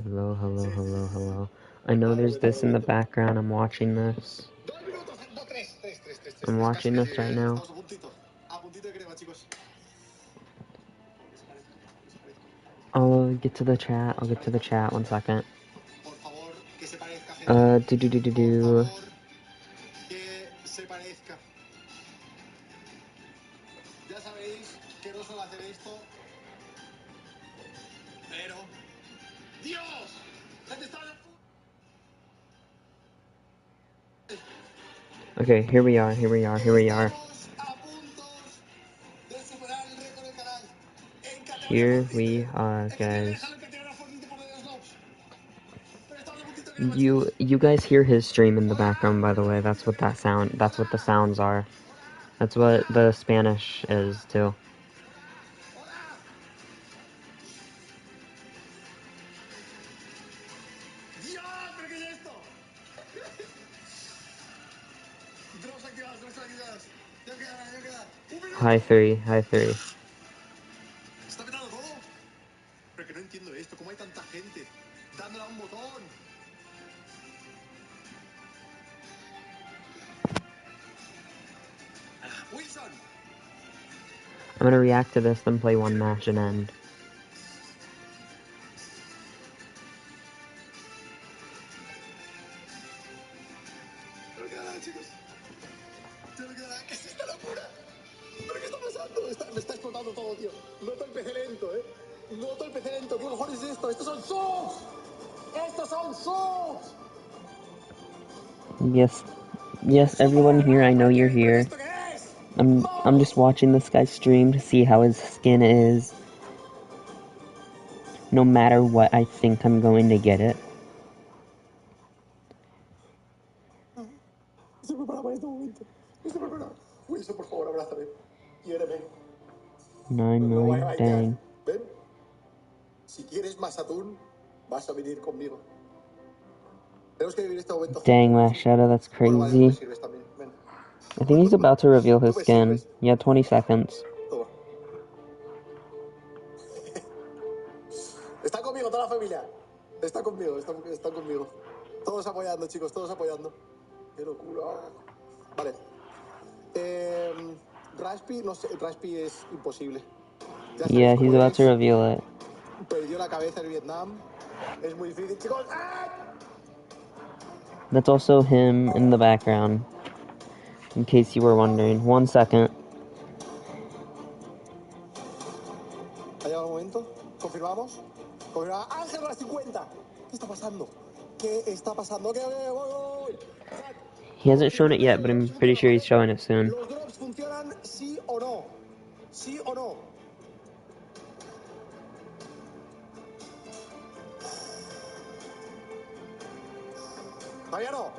Hello, hello, hello, hello. I know there's this in the background. I'm watching this. I'm watching this right now. I'll get to the chat. I'll get to the chat. 1 second. Do. Okay, here we are, here we are, here we are. Here we are, guys. You guys hear his stream in the background, by the way. That's what the sounds are. That's what the Spanish is too. Hi 3, hi 3. I'm gonna react to this, then play one match and end. Yes, everyone here, I know you're here. I'm just watching this guy stream to see how his skin is. No matter what, I think I'm going to get it. $9 million, dang. Dang, Last Shadow, that's crazy. I think he's about to reveal his skin. Yeah, 20 seconds. Está conmigo toda la familia. Está conmigo. Todos apoyando, chicos, todos apoyando. Qué locura. Vale. Raspi, no sé, Raspi es imposible. Yeah, he's about to reveal it. Perdió la cabeza en Vietnam. Es muy difícil, chicos. That's also him in the background. In case you were wondering. 1 second. ¿Ha llegado el momento? ¿Confirmamos? ¡Ángel, las 50! ¿Qué está pasando? ¿Qué está pasando? ¿Qué? Voy. He hasn't shown it yet, but I'm pretty sure he's showing it soon. ¿Los drops funcionan sí o no? ¿Sí o no? Todavía no.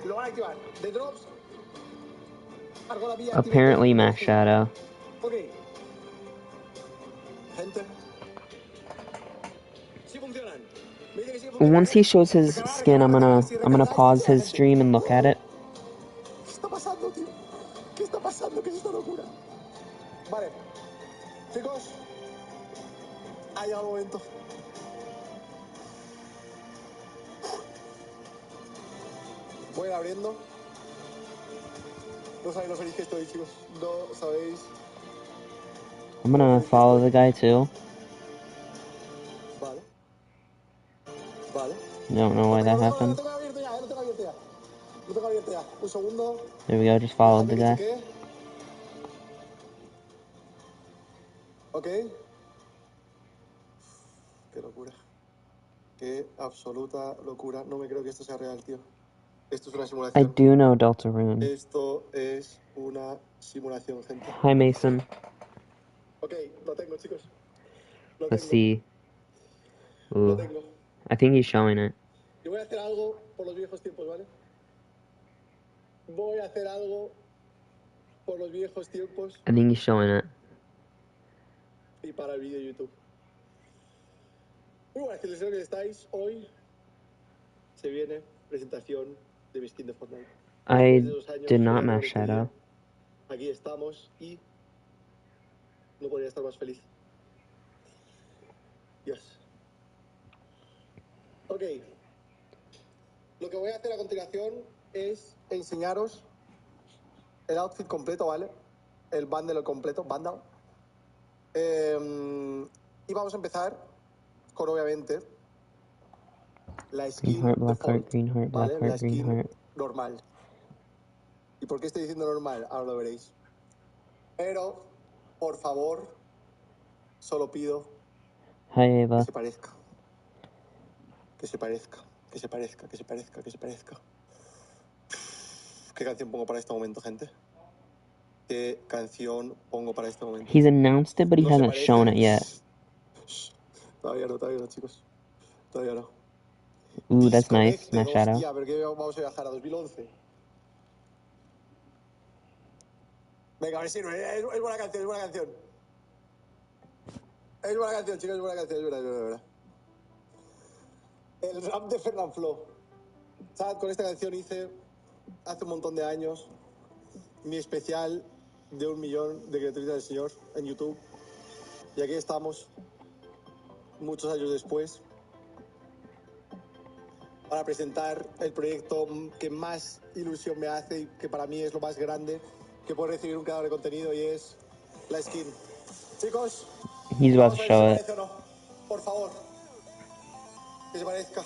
Lo van a activar. The drops. Apparently, Mass Shadow. Okay. Gente. Sí funcionan. Once he shows his skin, I'm gonna pause his stream and look at it. ¿Qué está pasando, tío? ¿Qué está pasando? ¿Qué es esta locura? Vale. Chicos. Ha llegado el momento. Voy a ir abriendo. No sabéis lo feliz que estoy, chicos. No sabéis. I'm gonna follow the guy too. Vale. Vale. Don't know why that happened. Lo tengo abierto ya. Un segundo. There we go, just followed the guy. Ok. Qué locura. Qué absoluta locura. No me creo que esto sea real, tío. Esto es una simulación. I do know Deltarune. Esto es una simulación, gente. Hi, Mason. Ok, lo tengo, chicos. Let's see. Ooh. I think he's showing it. Yo voy a hacer algo por los viejos tiempos, ¿vale? Voy a hacer algo por los viejos tiempos. I think he's showing it. Y para el vídeo de YouTube. Muy buenas, que les que estáis. Hoy se viene presentación de mi skin de Fortnite. I did not Mass Shadow. Aquí estamos y no podría estar más feliz. Yes. Ok. Lo que voy a hacer a continuación es enseñaros el outfit completo, ¿vale? El bundle completo, bundle. Y vamos a empezar con, obviamente, la Green skin heart, black default, heart, green heart, black ¿vale? heart, La green skin heart. normal. ¿Y por qué estoy diciendo normal? Ahora lo veréis. Pero, por favor, solo pido Hi, que Ava. se parezca. Que se parezca, que se parezca, que se parezca, que se parezca. ¿Qué canción pongo para este momento, gente? ¿Qué canción pongo para este momento? He's announced it, but he ¿No se hasn't shown parece? it yet. Todavía no, chicos. Todavía no. Ooh, that's nice. Disconnected, Smash Shadow. hostia, pero que vamos a viajar a 2011. Venga, a ver si no, es buena canción, es buena canción. Es buena canción, chicos, es buena canción, es buena. El rap de Fernand Flo. ¿Sabes? Con esta canción hice hace un montón de años mi especial de 1 millón de criaturitas del Señor en YouTube. Y aquí estamos, muchos años después, para presentar el proyecto que más ilusión me hace y que para mí es lo más grande que puede recibir un creador de contenido, y es la skin. Chicos, He's about vamos to a ver si se show it. parece o no. Por favor, que se parezca,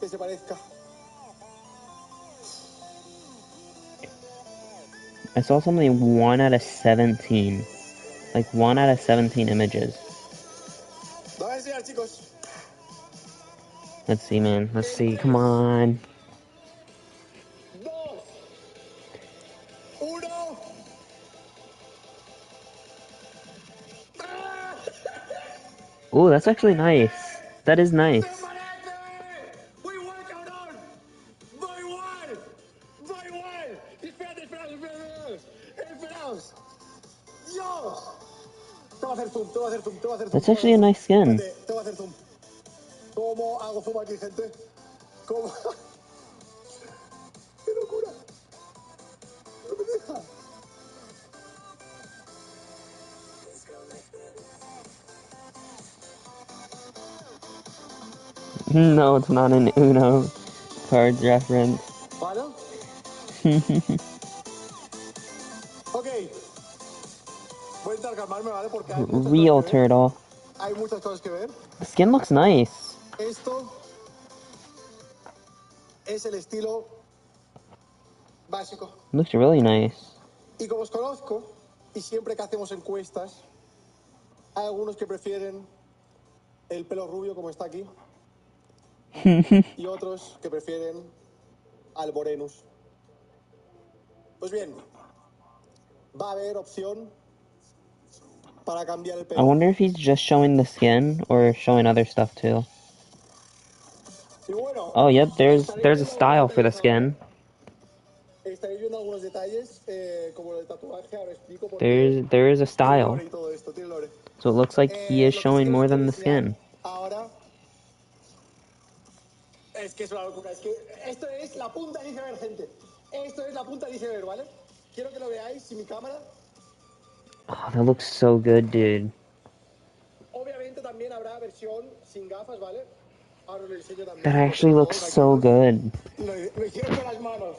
que se parezca. I saw something 1 out of 17. Like 1 out of 17 images. Lo voy a enseñar, chicos. Let's see, man. Let's En see. Come 3, on. 2, 1. Ooh, that's actually nice. That is nice. ¡Se parece! ¡Muy igual, cabrón! ¡Muy igual! ¡Muy igual! Esperaos. ¡Dios! Te voy a hacer zoom, te voy a hacer zoom, te voy a hacer zoom. That's actually a nice skin. Espérate, te voy a hacer zoom. ¿Cómo hago zoom aquí, gente? ¿Cómo? ¡Qué locura! No me deja. No, it's not an Uno cards reference. ¿Vale? Ok. Voy a intentar calmarme, ¿vale? Porque hay muchas cosas Real que ver. turtle. Hay muchas cosas que ver. The skin looks nice. Esto es el estilo básico. Looks really nice. Y como os conozco, y siempre que hacemos encuestas, hay algunos que prefieren el pelo rubio como está aquí, y otros que prefieren al morenus. Pues bien, va a haber opción para cambiar el I pelo. wonder if he's just showing the skin or showing other stuff too. Y bueno, Oh, yep, there's a viendo style for the algunos detalles ahora. skin. Estaréis viendo algunos detalles, como el tatuaje. Ahora explico por qué. There is a Tiene style. lore y todo esto, tiene lore. So it looks like he is Lo que sí showing que os more quiero than the enseñar skin. ahora es que es una locura. Es que esto es la punta del iceberg, gente. Esto es la punta del iceberg, ¿vale? Quiero que lo veáis sin mi cámara. Oh, that looks so good, dude. Obviamente también habrá versión sin gafas, ¿vale? Ahora os lo enseño también. That Os lo actually enseño todo, looks so tranquilos. good. Lo hicieron con las manos.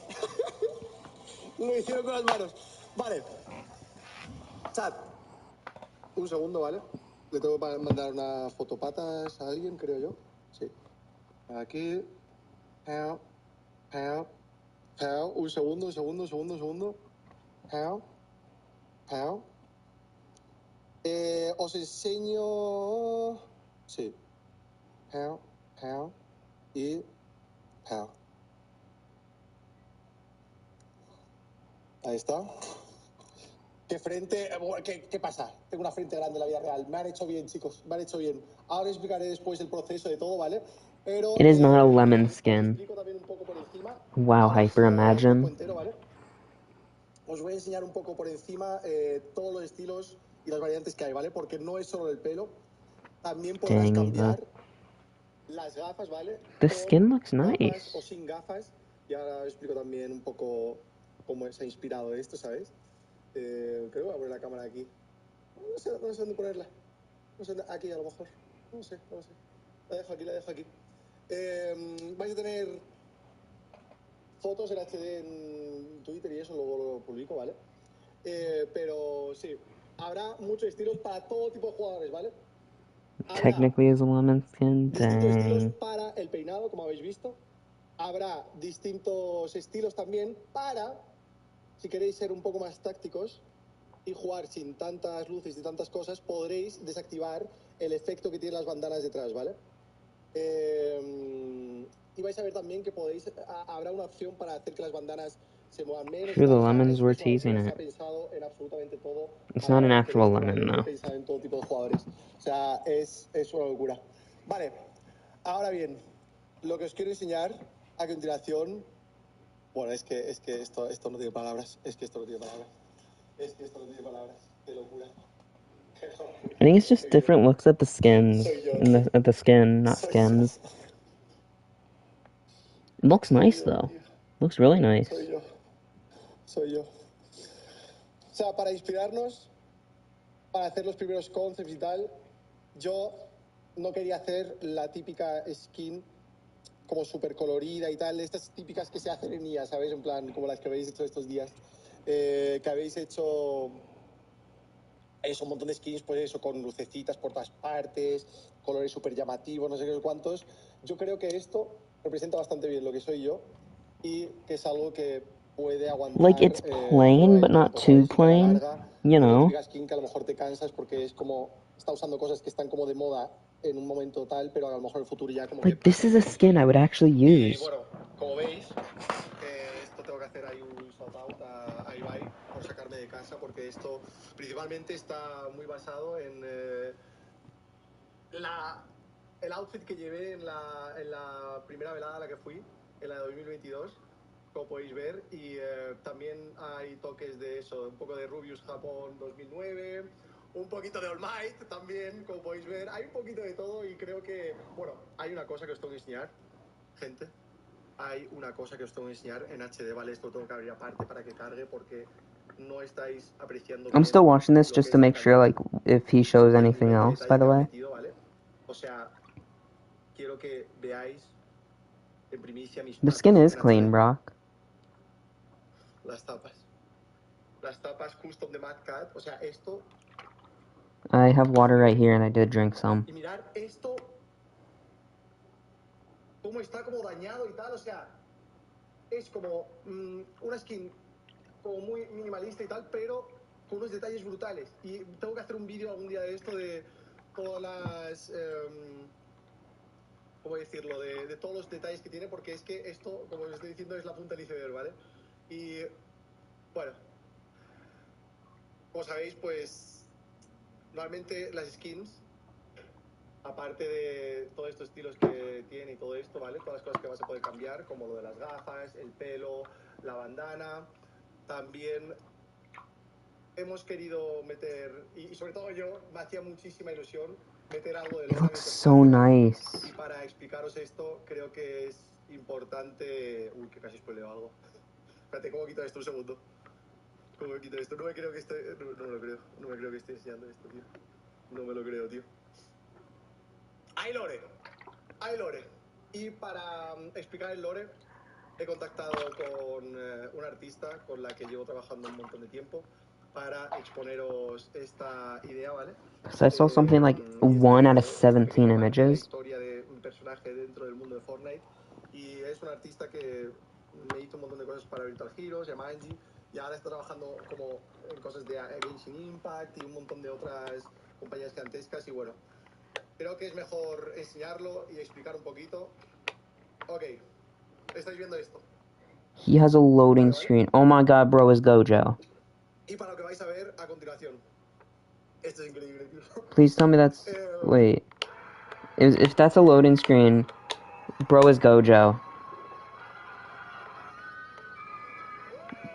Lo hicieron con las manos. Vale. Chat. Un segundo, ¿vale? Le tengo que mandar unas fotopatas a alguien, creo yo. Sí. Aquí. Pau. Pau. Pau. Un segundo. Pau. Pau. Os enseño. Sí. Pau. Pau. Y. Pau. Ahí está. ¿Qué frente? ¿Qué pasa? Tengo una frente grande en la vida real. Me han hecho bien, chicos. Me han hecho bien. Ahora explicaré después el proceso de todo, ¿vale? Pero It is not a lemon os skin. explico también un poco por encima. Wow, Ahora Hyper, enseño el cuerpo imagine. entero, ¿vale? Os voy a enseñar un poco por encima todos los estilos y las variantes que hay, ¿vale? Porque no es solo el pelo. También podrás Dang, Ava. cambiar las gafas, ¿vale? The Con skin looks gafas o nice. sin gafas. Y ahora os explico también un poco cómo se ha inspirado esto, ¿sabes? Creo que voy a poner la cámara aquí. No sé dónde ponerla. No sé, aquí a lo mejor. No sé, no lo sé. La dejo aquí, la dejo aquí. Vais a tener fotos en HD en Twitter y eso, luego lo publico, ¿vale? Pero sí, habrá muchos estilos para todo tipo de jugadores, ¿vale? Habrá Technically is a lemon skin. distintos estilos Dang. para el peinado, como habéis visto. Habrá distintos estilos también para, si queréis ser un poco más tácticos y jugar sin tantas luces y tantas cosas, podréis desactivar el efecto que tienen las bandanas detrás, ¿vale? Y vais a ver también que habrá una opción para hacer que las bandanas se muevan menos. Sure, the O sea, lemons were es una locura, teasing se it. ha pensado en absolutamente todo It's a la not hora an de hacer actual esto, ¿vale? lemon, Yo lo he though. pensado en todo tipo de jugadores. O sea, es una locura. Vale, ahora bien, lo que os quiero enseñar a continuación, bueno, es que esto no tiene palabras, es que esto no tiene palabras, es que esto no tiene palabras, qué locura. I think it's just different looks at the skins. At the skin, not Soy yo. skins. It looks nice, though. Looks really nice. Soy yo. O sea, para inspirarnos, para hacer los primeros concepts y tal, yo no quería hacer la típica skin como súper colorida y tal, estas típicas que se hacen en IA, ¿sabéis? En plan, como las que habéis hecho estos días, que habéis hecho eso, un montón de skins, pues eso, con lucecitas por todas partes, colores súper llamativos, no sé qué cuántos. Yo creo que esto representa bastante bien lo que soy yo y que es algo que puede aguantar Like, it's plain, but not too plain. You know? Típica skin que a lo mejor te cansas porque es como, está usando cosas que están como de moda en un momento tal, pero a lo mejor en el futuro ya como Like, que... this is a skin I would actually Y use. bueno, como veis, esto tengo que hacer ahí un shout out a Ibai por sacarme de casa, porque esto principalmente está muy basado en el outfit que llevé en la primera velada a la que fui, en la de 2022, como podéis ver, y también hay toques de eso, un poco de Rubius Japón 2009, un poquito de All Might también, como podéis ver, hay un poquito de todo y creo que, bueno, hay una cosa que os tengo que enseñar, gente. Hay una cosa que os tengo que enseñar en HD, ¿vale? Esto lo tengo que abrir aparte para que cargue porque no estáis apreciando I'm bien still watching this lo just que to es la make sure, calidad like, if he shows y el anything nivel de else, by detalle the que le han way. metido, ¿vale? O sea, quiero que veáis en primicia mis The skin patas is en clean, HD. Brock. Las tapas. Las tapas custom de Mad Cat. O sea, esto... I have water right here, and I did drink some. Y mirar esto... Cómo está como dañado y tal. O sea, es como una skin como muy minimalista y tal, pero con unos detalles brutales. Y tengo que hacer un vídeo algún día de esto, de todas las... ¿cómo decirlo? De todos los detalles que tiene, porque es que esto, como os estoy diciendo, es la punta del iceberg, ¿vale? Y, bueno, como sabéis, pues, normalmente las skins, aparte de todos estos estilos que tiene y todo esto, ¿vale? Todas las cosas que vas a poder cambiar, como lo de las gafas, el pelo, la bandana, también hemos querido meter, y sobre todo yo, me hacía muchísima ilusión meter algo de It lore a mi looks so personaje. nice. Y para explicaros esto, creo que es importante... Uy, que casi spoileo algo. Espérate, ¿cómo quito esto? Un segundo. ¿Cómo quito esto? No me creo que esté... No me lo creo. No me creo que esté enseñando esto, tío. No me lo creo, tío. ¡Hay lore! ¡Hay lore! Y para explicar el lore, he contactado con una artista con la que llevo trabajando un montón de tiempo para exponeros esta idea, ¿vale? So I saw something like Y este 1 out of pequeño, este 17 pequeño marco de la images. historia de un personaje dentro del mundo de Fortnite. Y es un artista que me hizo un montón de cosas para Virtual Heroes, se llama Angie, y ahora está trabajando como en cosas de Genshin Impact y un montón de otras compañías gigantescas. Y bueno, creo que es mejor enseñarlo y explicar un poquito. Ok, estáis viendo esto. He has a loading screen. Oh my god, bro, is Gojo. Y para lo que vais a ver a continuación. Esto es increíble, tío. Please tell me that's... Wait. If that's a loading screen, bro is Gojo.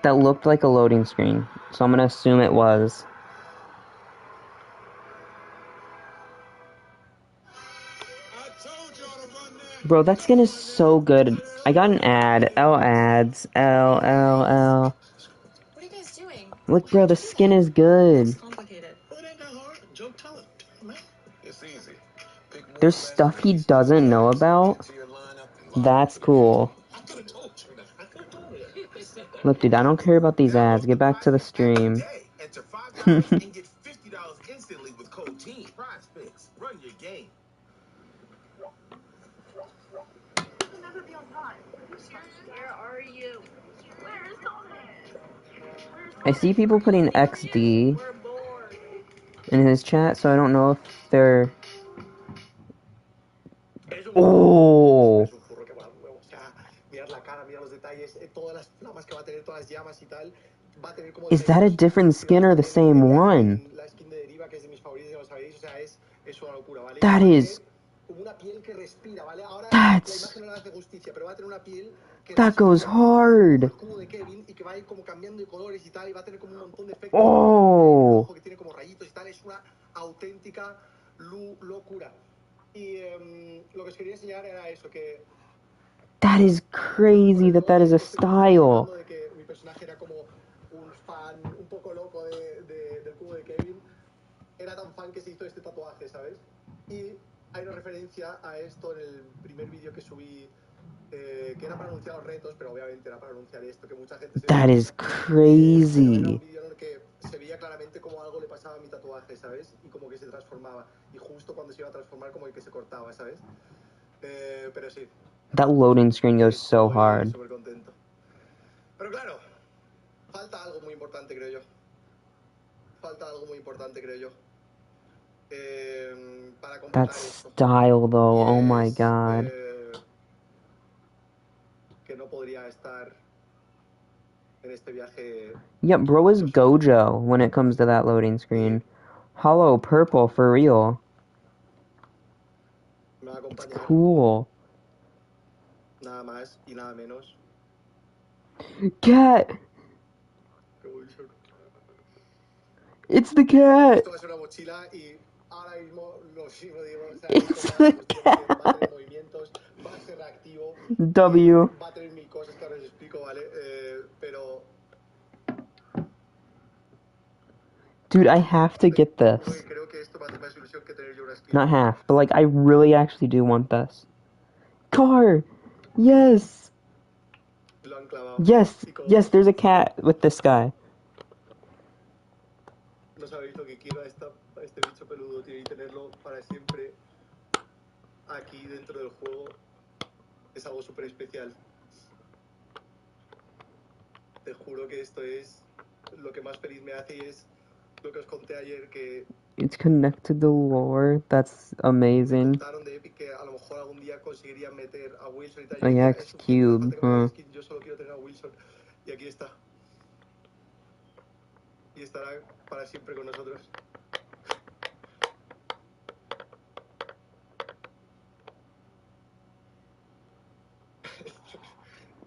That looked like a loading screen, so I'm gonna assume it was. Bro, that skin is so good. I got an ad. L ads. L, L, L. What are you guys doing? Look, bro, the skin is good. It's complicated. Well, it ain't that hard. Joe, tell it. Man, it's easy. Pick There's stuff he doesn't know about? That's cool. Look, dude, I don't care about these ads. Get back to the stream. Enter $5 and get $50 instantly with code TEAM. Prize Picks. Run your game. Never be on time. Where are you? Where's Thomas? I see people putting XD We're bored. in his chat, so I don't know if they're... Oh! Es un furro que mola un huevo. O sea, mirar la cara, mirar los detalles, todas las flamas que va a tener, todas las llamas y tal. Va a tener como Is that a different skin or the same one? La skin de Deriva, que es de mis favoritos, ya lo sabéis. O sea, es una locura, ¿vale? That is... Como una piel que respira, ¿vale? Ahora la That's... imagen no le hace justicia, pero va a tener una piel que That goes respira, como hard! el cubo de Kevin, y que va a ir como cambiando de colores y tal, y va a tener como un montón de efectos. Oh! Ojo que tiene como rayitos y tal, es una auténtica locura. Y lo que os quería enseñar era eso, que... That is crazy that is a style. De que mi personaje era como un fan un poco loco del cubo de Kevin. Era tan fan que se hizo este tatuaje, ¿sabes? Y hay una referencia a esto en el primer vídeo que subí, que era para anunciar los retos, pero obviamente era para anunciar esto, que mucha gente se... That is Era crazy. un vídeo en el que se veía claramente como algo le pasaba a mi tatuaje, ¿sabes? Y como que se transformaba. Y justo cuando se iba a transformar, como que se cortaba, ¿sabes? Pero sí. That loading screen goes so hard. Súper contento. Pero claro, falta algo muy importante, creo yo. Falta algo muy importante, creo yo. Para completar That esto. style, though, oh my god. Que no podría estar en este viaje. Yep, bro is Gojo when it comes to that loading screen. Hollow purple, for real. It's cool. Nada más y nada menos. Cat! It's the cat! Esto va a ser una mochila y ahora mismo lo mismo digo, o sea, It's the cat! va a tener movimientos, va a ser reactivo, W. va a tener mil cosas que ahora os explico, ¿vale? Pero... Dude, I have to get this. Creo que esto va a hacer más ilusión que tener yo una skin. Not half, but like, I really actually do want this. Car! Yes! Lo han clavado. Yes! Yes, there's a cat with this guy. No sabéis lo que quiero a este bicho peludo, tío, y tenerlo para siempre aquí dentro del juego es algo súper especial. Te juro que esto es lo que más feliz me hace y es lo que os conté ayer, que It's connected to lore. That's amazing. trataron de Epic que a lo mejor algún día conseguirían meter a Wilson y tal. Oh yeah, X Cube. Yo solo quiero tener a Wilson y aquí está. Y estará para siempre con nosotros.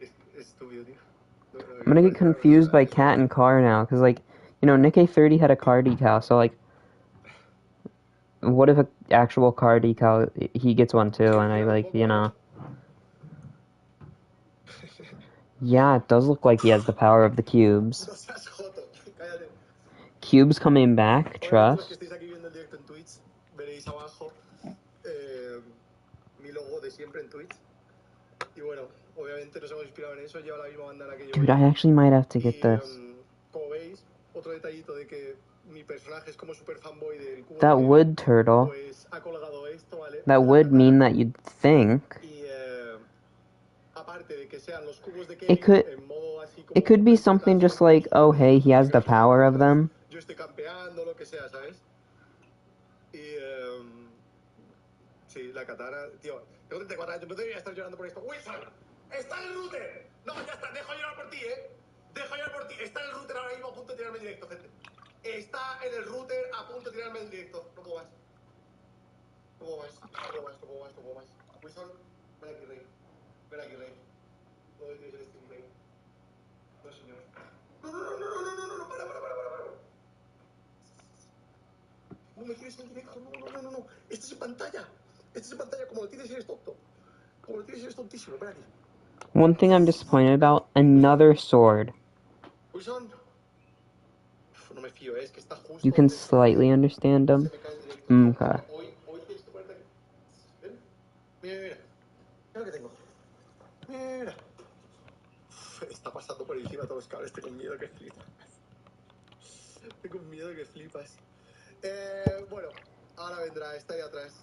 Es estúpido, tío. I'm gonna get confused by cat and car now, cause like, you know, Nikkei 30 had a car decal, so like, what if an actual car decal, he gets one too, and I like, you know. Yeah, it does look like he has the power of the cubes. Cubes coming back, trust. Veréis abajo mi logo de siempre en Twitch. Y bueno, obviamente nos hemos inspirado en eso, lleva la misma bandana que yo. Dude, I actually might have to get this. Como veis, otro detallito de que mi personaje es como super fanboy del cubo. That would turtle. Pues ha colgado esto, ¿vale? That would mean that you'd think. Y aparte de que sean los cubos de It Kevin could, en modo así como it could be something just like, oh hey, he has the power of them. yo estoy campeando, lo que sea, ¿sabes? Y sí, la katana, tío, tengo 34 años, no debería estar llorando por esto. ¡Wilson! ¡Está en el router! No, ya está, dejo llorar por ti, ¿eh? Dejo llorar por ti. Está en el router ahora mismo a punto de tirarme el directo, gente. Está en el router a punto de tirarme el directo. No puedo más. No puedo más. No puedo más, no puedo más, no puedo más. Wilson, ven aquí, rey. Ven aquí, rey. No tienes el stream, rey. No, señor. No, no, no, no, no, no, no, no, para. No me quieres en directo, no. Esto es en pantalla. Esto es en pantalla, como lo tienes y eres tonto. Como lo tienes y eres tontísimo, ven aquí. One thing I'm disappointed about, another sword. Wilson. No me fío, es que está justo. You can slightly understand them. Okay. Hoy tienes que ponerte aquí. Mira. Mira lo que tengo. Mira. Está pasando por encima de todos los cables. Tengo miedo que flipas. Tengo miedo que flipas. Bueno, ahora vendrá. Está ahí atrás.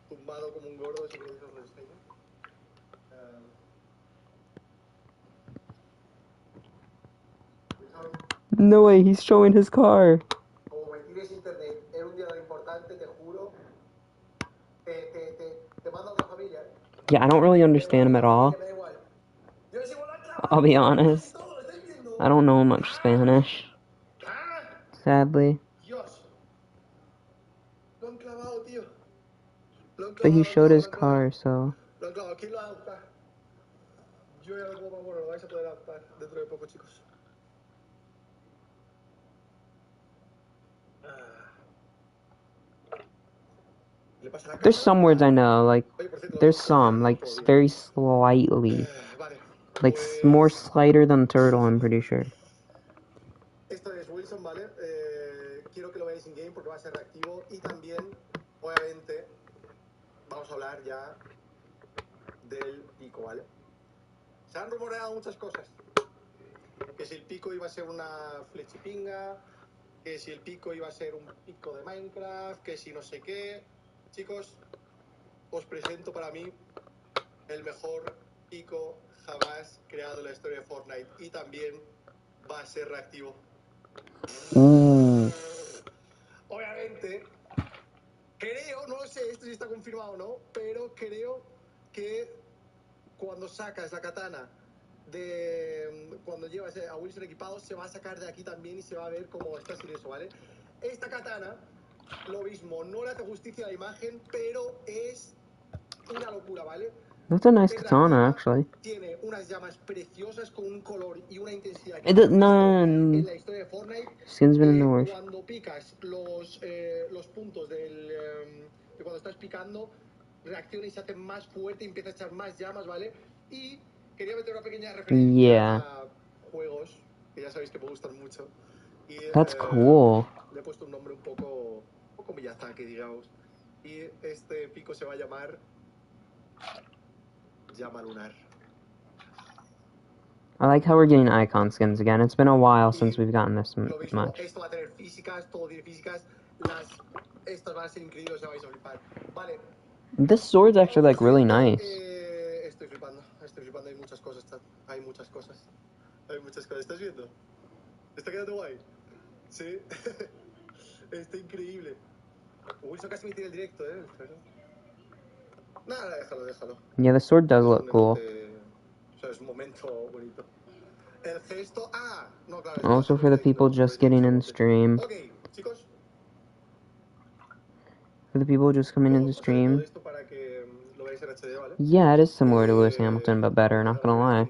Tumbado como un gordo. Si queréis os lo enseño. No way, he's showing his car. Como me tires internet en un día tan importante, te juro, te mando a otra familia. Yeah, I don't really understand him at all. Me da igual. Yo les digo, I'll be honest. I don't know much Spanish, sadly. Dios. Lo han clavado, tío. Lo han But he clavado, showed his lo han clavado. car, so. Lo han clavado. ¿Quién lo va a adoptar? Yo ya lo puedo, bueno, lo vais a poder adoptar dentro de poco, chicos. ¿Le pasa la There's casa? some words I know, like, Oye, por cierto, there's los some, like, todo bien. very slightly. Vale. Like, Pues more slighter than turtle, I'm pretty sure. esto es Wilson, ¿vale? Quiero que lo veáis in game porque va a ser reactivo y también, obviamente, vamos a hablar ya del pico, ¿vale? Se han rumoreado muchas cosas. Que si el pico iba a ser una flechipinga, que si el pico iba a ser un pico de Minecraft, que si no sé qué. Chicos, os presento para mí el mejor pico jamás creado en la historia de Fortnite y también va a ser reactivo. Obviamente, creo, no lo sé, esto sí está confirmado o no, pero creo que cuando sacas la katana de cuando llevas a Wilson equipado, se va a sacar de aquí también y se va a ver cómo está sin eso, ¿vale? Esta katana, lo mismo, no le hace justicia a la imagen, pero es una locura, ¿vale? That's a nice Es katana, reactiva, actually. tiene unas llamas preciosas con un color y una intensidad que It no does, he visto en no, la historia de Fortnite. skin's been in the wash. Cuando picas los puntos de cuando estás picando, reacciona y se hace más fuerte y empieza a echar más llamas, ¿vale? Y quería meter una pequeña referencia Yeah. a juegos que ya sabéis que me gustan mucho. Y, That's cool. le he puesto un nombre un poco Miyazaki, digamos. Y este pico se va a llamar Llama Lunar. I like how we're getting icon skins again. It's been a while since we've gotten this Lo mismo, much. esto va a tener físicas, todo tiene físicas. Estas van a ser increíbles, ya vais a flipar. Vale. This sword's actually, like, really nice. Estoy flipando, hay muchas cosas, chat. Hay muchas cosas. ¿Estás viendo? ¿Está quedando guay? Sí. Está increíble. Wilson casi me tira el directo, pero... Nada, déjalo. Yeah, the sword does look cool. O sea, es un momento bonito. El gesto... no, claro. Also for the people just getting in the stream. Ok, chicos. For the people just coming into stream. Esto para que lo veáis en HD, ¿vale? Yeah, it is similar to Lewis Hamilton, but better, not gonna lie.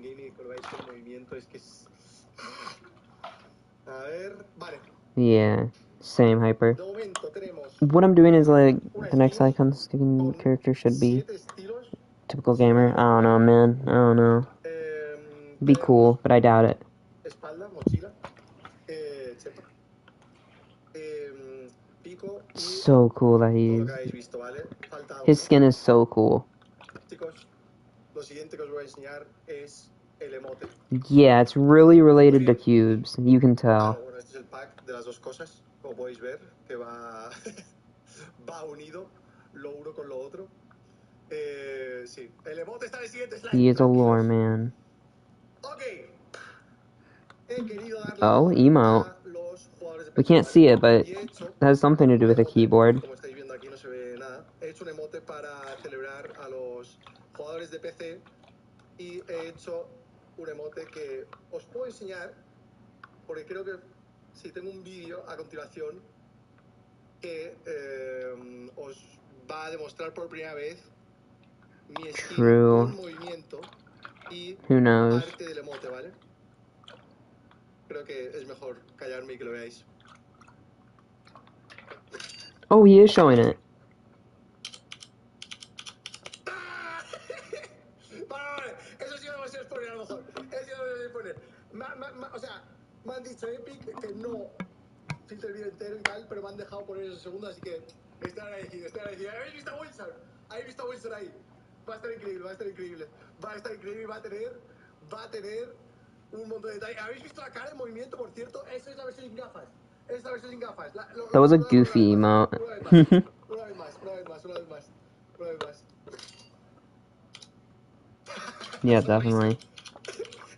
A ver, vale. Yeah, same hyper. De momento tenemos What I'm doing is, like, una the next skin icon skin con character should be 7 estilos. typical gamer. I don't know, man. I don't know. It'd be cool, but I doubt it. Espalda, mochila, chepa, pico y So cool that todo lo he's... que habéis visto, ¿vale? Falta algo, His ¿no? skin is so cool. Chicos, lo siguiente que os voy a enseñar es el emote. Yeah, it's really related to cubes. You can tell. Bueno, este es el pack de las dos cosas. Como podéis ver, que va, va unido lo uno con lo otro. Sí, el emote está en el siguiente slide. He is a lore tranquilos. man. Ok. He querido darle Oh, emote. a los jugadores de We PC, can't ¿vale? see it, but Y he hecho that has something to do un with a emote, keyboard. como estáis viendo aquí no se ve nada. He hecho un emote para celebrar a los jugadores de PC y he hecho un emote que os puedo enseñar porque creo que si tengo un vídeo a continuación que os va a demostrar por primera vez mi skin True. con movimiento y Who knows? parte del emote, ¿vale? Creo que es mejor callarme y que lo veáis. Oh, he is showing it. Vale, eso sí me va a ser spoiler a lo mejor. Eso sí me va a ser spoiler. O sea, me han dicho Epic que no filtre el vídeo entero y tal, pero me han dejado poner esos segundos, así que estoy agradecido. ¿Habéis visto a Wilson? ¿Habéis visto a Wilson ahí? Va a estar increíble, va a estar increíble. Va a estar increíble y va a tener un montón de detalles. ¿Habéis visto la cara en movimiento, por cierto? Esa es la versión sin gafas. Esa es la versión sin gafas. That was a Pruébalo una goofy vez más. emote. Una vez más. Una vez más, una vez más, una vez más. Una vez más. Yeah, definitely.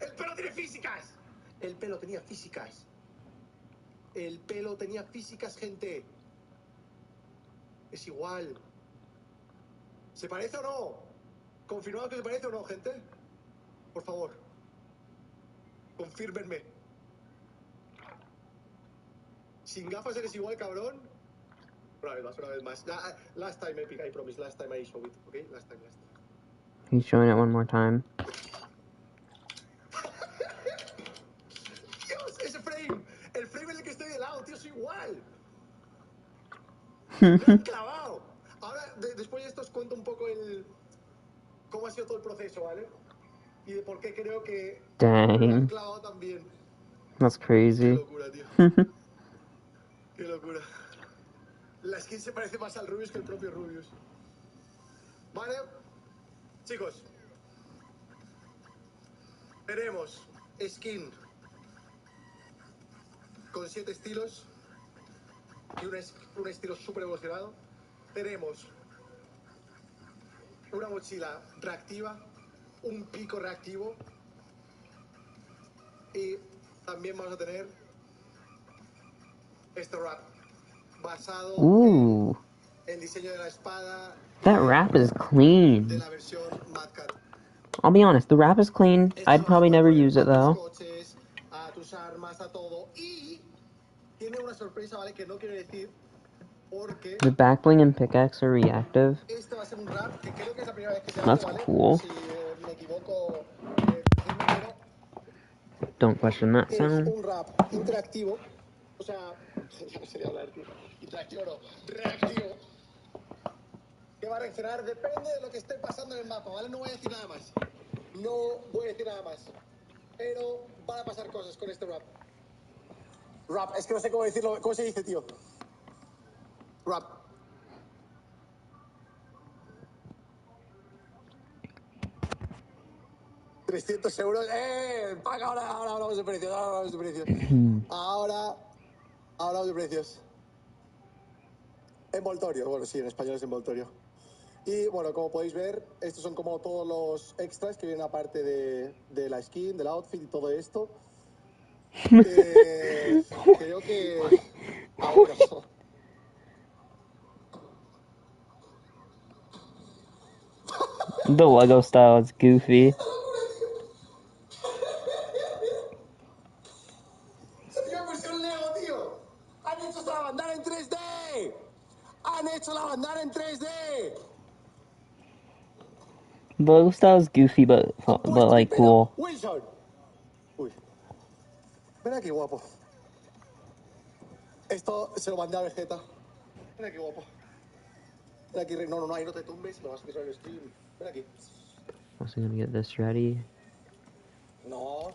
El pelo tiene físicas. El pelo tenía físicas. El pelo tenía físicas, gente. Es igual. ¿Se parece o no? ¿Confirmado que se parece o no, gente? Por favor. Confírmenme. Sin gafas eres igual, cabrón. Una vez más, una vez más. Last time, Epic, I promise. Last time I show it, okay? Last time. He's showing it one more time. Dios, ese frame. El frame en el que estoy de lado, tío, es igual. Lo han clavado. Ahora, después de esto os cuento un poco cómo ha sido todo el proceso, ¿vale? Y de por qué creo que lo han Dang. clavado también. That's Qué crazy. locura, tío. Qué locura. La skin se parece más al Rubius que el propio Rubius. Vale, chicos. Tenemos skin con 7 estilos y un estilo súper evolucionado. Tenemos una mochila reactiva, un pico reactivo y también vamos a tener este wrap basado Ooh, en el diseño de la espada that wrap is de clean. la versión Mad Cat. I'll be honest, the wrap is clean. Esto I'd lo vas a probably poder never poner use it a tus though. coches, a tus armas, a todo. Y tiene una sorpresa, ¿vale? Que no quiero decir porque The back bling and pickaxe are reactive. este va a ser un rap que creo que es la primera vez que se hace, That's ¿vale? cool. Si me equivoco, corregidme, Don't question that pero es sound. un rap interactivo. O sea, ya no sería hablar, tío. Interactivo no, reactivo. Que va a reaccionar, depende de lo que esté pasando en el mapa, ¿vale? No voy a decir nada más. No voy a decir nada más. Pero van a pasar cosas con este rap. Rap, es que no sé cómo decirlo. ¿Cómo se dice, tío? Rap. €300. Paga ahora hablamos de precios. Ahora hablamos de precios. Ahora hablamos de precios. Envoltorio. Bueno, sí, en español es envoltorio. Y bueno, como podéis ver, estos son como todos los extras que vienen aparte de la skin, del outfit y todo esto. Creo que... Ah, bueno. The Lego style is goofy. ¡Tío, versión Lego, tío! ¡Han hecho la bandana en 3D! ¡Han hecho la bandana en 3D! The Lego style is goofy, but ¡Han puesto mi like pelo! cool. ¡Wilson! Uy. Mira qué guapo. Esto se lo mandé a Vegeta. Mira qué guapo. Mira aquí, no, ahí no te tumbes, me vas a pisar el stream. Ven aquí. Also gonna get this ready. No.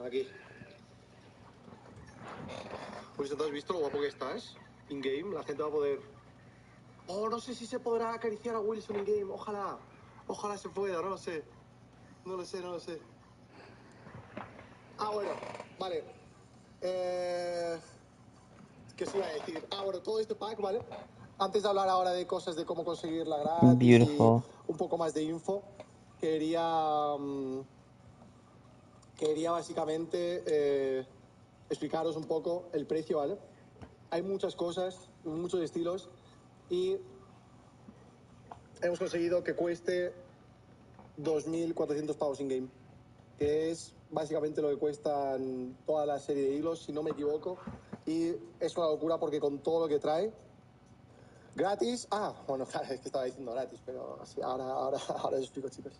Aquí. Pues ¿tú has visto lo guapo que estás? In-game, la gente va a poder... Oh, no sé si se podrá acariciar a Wilson in-game. Ojalá. Ojalá se pueda, no lo sé. No lo sé. Ah, bueno. Vale. ¿Qué os iba a decir? Ah, bueno, todo este pack, ¿vale? Antes de hablar ahora de cosas de cómo conseguirla gratis Beautiful. y un poco más de info, quería básicamente explicaros un poco el precio, ¿vale? Hay muchas cosas, muchos estilos y hemos conseguido que cueste 2.400 pavos in-game, que es básicamente lo que cuestan toda la serie de hilos, si no me equivoco, y es una locura porque con todo lo que trae, gratis, bueno, claro, es que estaba diciendo gratis, pero sí, ahora os explico, chicos.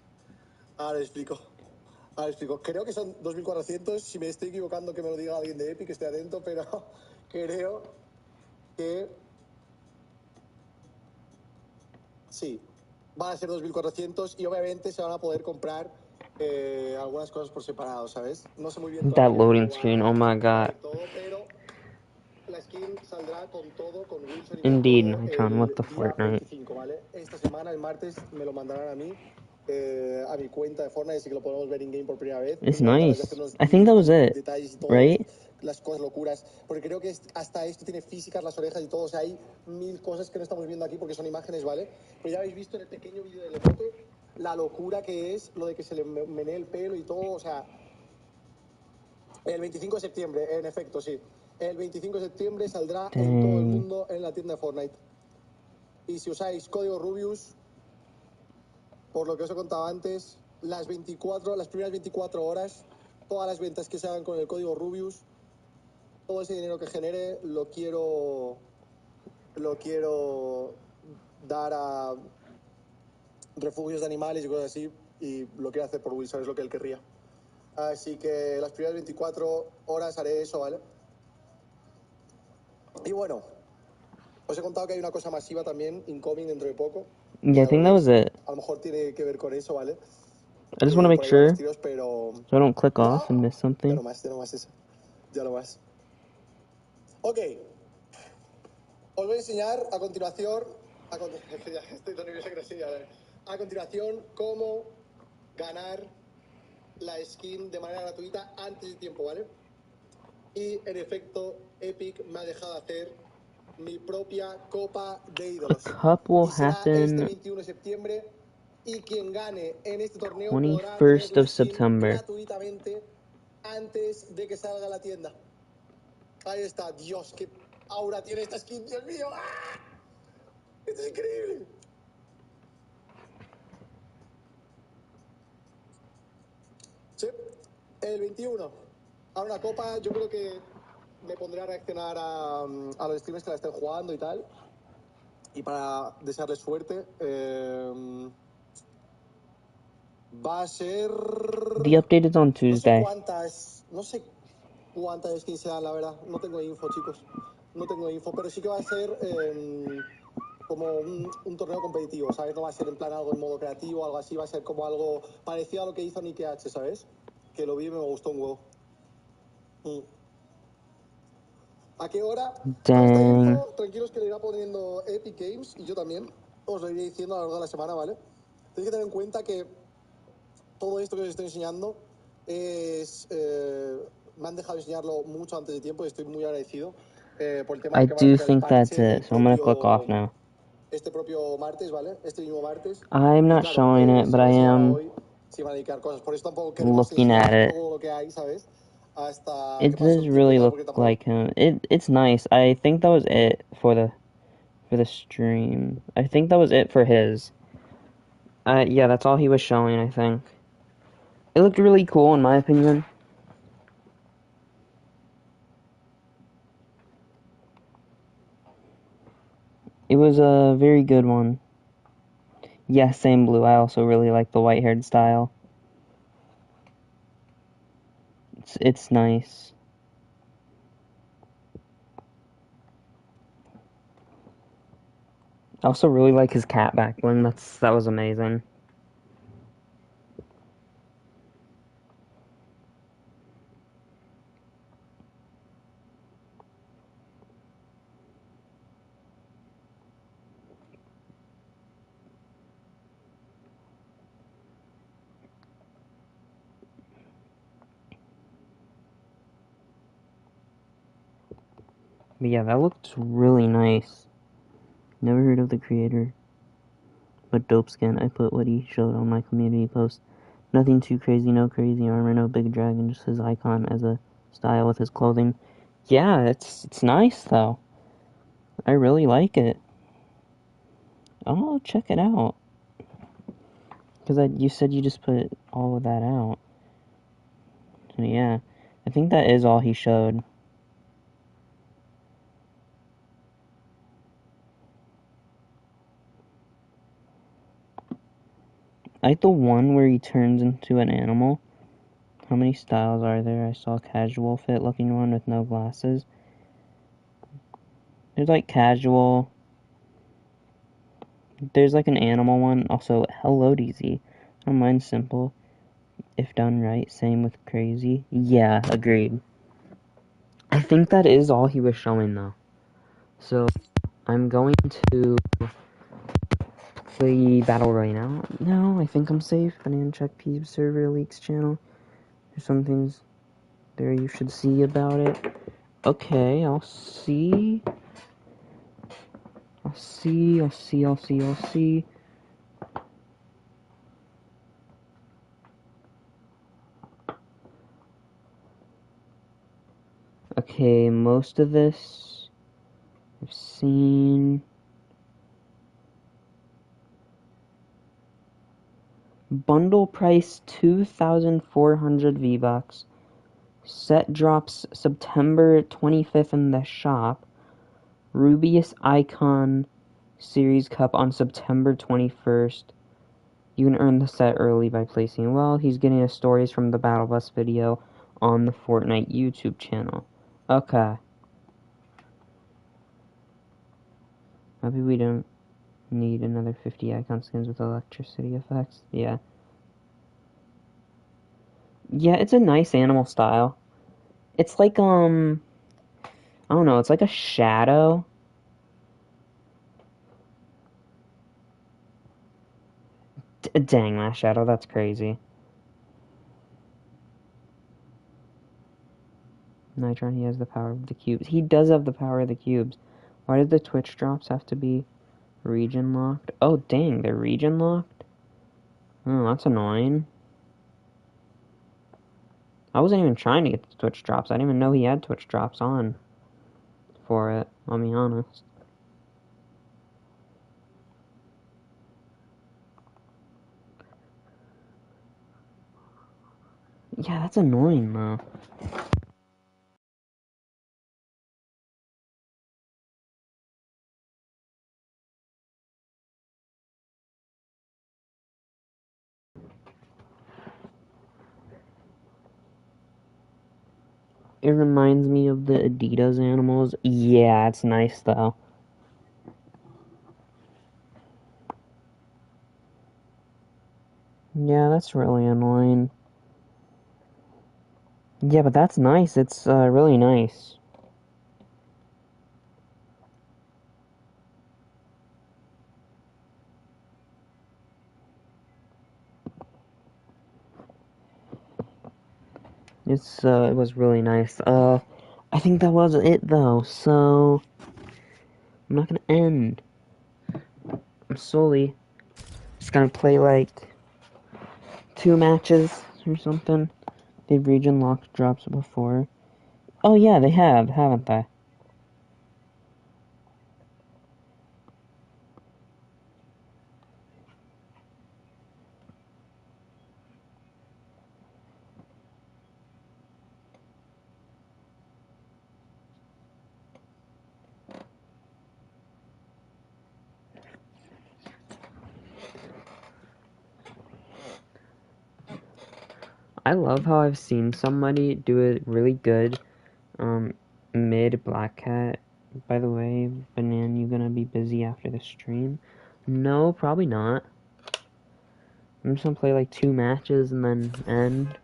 Ahora os explico. Creo que son 2.400, si me estoy equivocando que me lo diga alguien de Epic, estoy atento, pero creo que sí, van a ser 2.400 y obviamente se van a poder comprar algunas cosas por separado, ¿sabes? No sé muy bien That todavía loading cómo screen, va oh my a god. ir todo, pero la skin sale saldrá con todo, con Wilson y con Indeed, todo, Nitron, with el the día Fortnite. 25, ¿vale? Esta semana, el martes, me lo mandarán a mí, a mi cuenta de Fortnite, así que lo podemos ver in-game por primera vez. It's Tengo ganas de nice. hacer unos I think that was mil it, detalles y todo, right? las cosas locuras, porque creo que hasta esto tiene físicas, las orejas y todo, o sea, hay mil cosas que no estamos viendo aquí porque son imágenes, ¿vale? Pero ya habéis visto en el pequeño vídeo del emote la locura que es lo de que se le menee el pelo y todo, o sea, el 25 de septiembre, en efecto, sí. El 25 de septiembre saldrá en todo el Dang. mundo en la tienda de Fortnite. Y si usáis código rubius, por lo que os he contado antes, las primeras 24 horas, todas las ventas que se hagan con el código rubius, todo ese dinero que genere lo quiero dar a refugios de animales y cosas así, y lo quiero hacer por Wilson, es lo que él querría. Así que las primeras 24 horas haré eso, ¿vale? Y bueno, os he contado que hay una cosa masiva también, incoming dentro de poco. Yeah, I Ya lo think that was veréis. it. A lo mejor tiene que ver con eso, ¿vale? I just want to make Por ahí van los sure tiros, pero... so I don't click ¡No! off and miss Ya something. no más eso. Ya no más. Ok. Os voy a enseñar a continuación... Ya estoy tan nervioso que no sé ya, ¿vale? A continuación, cómo ganar la skin de manera gratuita antes de tiempo, ¿vale? Y, en efecto, Epic me ha dejado hacer mi propia Copa de A Ídolos. cup will Y será este happen 21 de septiembre. Y quien gane en este torneo podrá tener 21st la of skin September. gratuitamente antes de que salga a la tienda. Ahí está. Dios, qué aura tiene esta skin. Dios mío. ¡Ah! Esto es increíble. Sí, el 21. Ahora una copa, yo creo que me pondré a reaccionar a los streamers que la estén jugando y tal. Y para desearles suerte, va a ser... The update is on Tuesday. No sé cuántas skins se dan, la verdad. No tengo info, chicos. No tengo info, pero sí que va a ser como un torneo competitivo, ¿sabes? No va a ser en plan algo en modo creativo, algo así. Va a ser como algo parecido a lo que hizo Nick H, ¿sabes? Que lo vi y me gustó un huevo. ¿A qué hora? Toda esta Dang. info, tranquilos que le irá poniendo Epic Games y yo también. Os lo iré diciendo a lo largo de la semana, ¿vale? Tenéis que tener en cuenta que todo esto que os estoy enseñando es... me han dejado enseñarlo mucho antes de tiempo y estoy muy agradecido por el tema I de que van a do sacar el think that's parche it, so I'm gonna click off now. este propio martes, ¿vale? Este mismo martes. I'm Y not claro, showing it, si but no I les llegara am hoy, se iban a dedicar cosas. Por eso tampoco queremos looking at enseñar it. todo lo que hay, ¿sabes? Hasta It que pase does un tiempo y really tal, look porque tampoco... like him. It's nice. I think that was it for the stream. I think that was it for his. Yeah, that's all he was showing, I think. It looked really cool in my opinion. It was a very good one. Yeah, same blue. I also really like the white-haired style. It's nice. I also really like his cat back bling. That was amazing. But yeah, that looked really nice. Never heard of the creator. But dope skin. I put what he showed on my community post. Nothing too crazy, no crazy armor, no big dragon, just his icon as a style with his clothing. Yeah, it's nice though. I really like it. Oh, check it out. Because you said you just put all of that out. So yeah, I think that is all he showed. I like the one where he turns into an animal. How many styles are there? I saw a casual fit looking one with no glasses. There's like casual. There's like an animal one. Also, hello DZ. I don't mind simple. If done right. Same with crazy. Yeah, agreed. I think that is all he was showing though. So, I'm going to play Battle Royale. No, I think I'm safe. I didn't check Peeps Server Leaks channel. There's some things there you should see about it. Okay, I'll see. I'll see. Okay, most of this I've seen. Bundle price 2,400 V-Bucks. Set drops September 25th in the shop. Rubius Icon Series Cup on September 21st. You can earn the set early by placing well. He's getting his stories from the Battle Bus video on the Fortnite YouTube channel. Okay. Maybe we don't need another 50 icon skins with electricity effects. Yeah. Yeah, it's a nice animal style. It's like, I don't know, it's like a shadow. Dang, that shadow, that's crazy. Nitron, he has the power of the cubes. He does have the power of the cubes. Why did the Twitch drops have to be region locked? Oh, dang, they're region locked? Oh, that's annoying. I wasn't even trying to get the Twitch drops. I didn't even know he had Twitch drops on for it, I'll be honest. Yeah, that's annoying, though. It reminds me of the Adidas animals. Yeah, it's nice, though. Yeah, that's really annoying. Yeah, but that's nice. It's really nice. It was really nice. I think that was it, though, so I'm not gonna end. I'm solely just gonna play, like, 2 matches or something. They've region locked drops before. Oh, yeah, they have, haven't they? I love how I've seen somebody do it really good, mid Black Cat. By the way, Banan, you gonna be busy after the stream? No, probably not. I'm just gonna play like 2 matches and then end.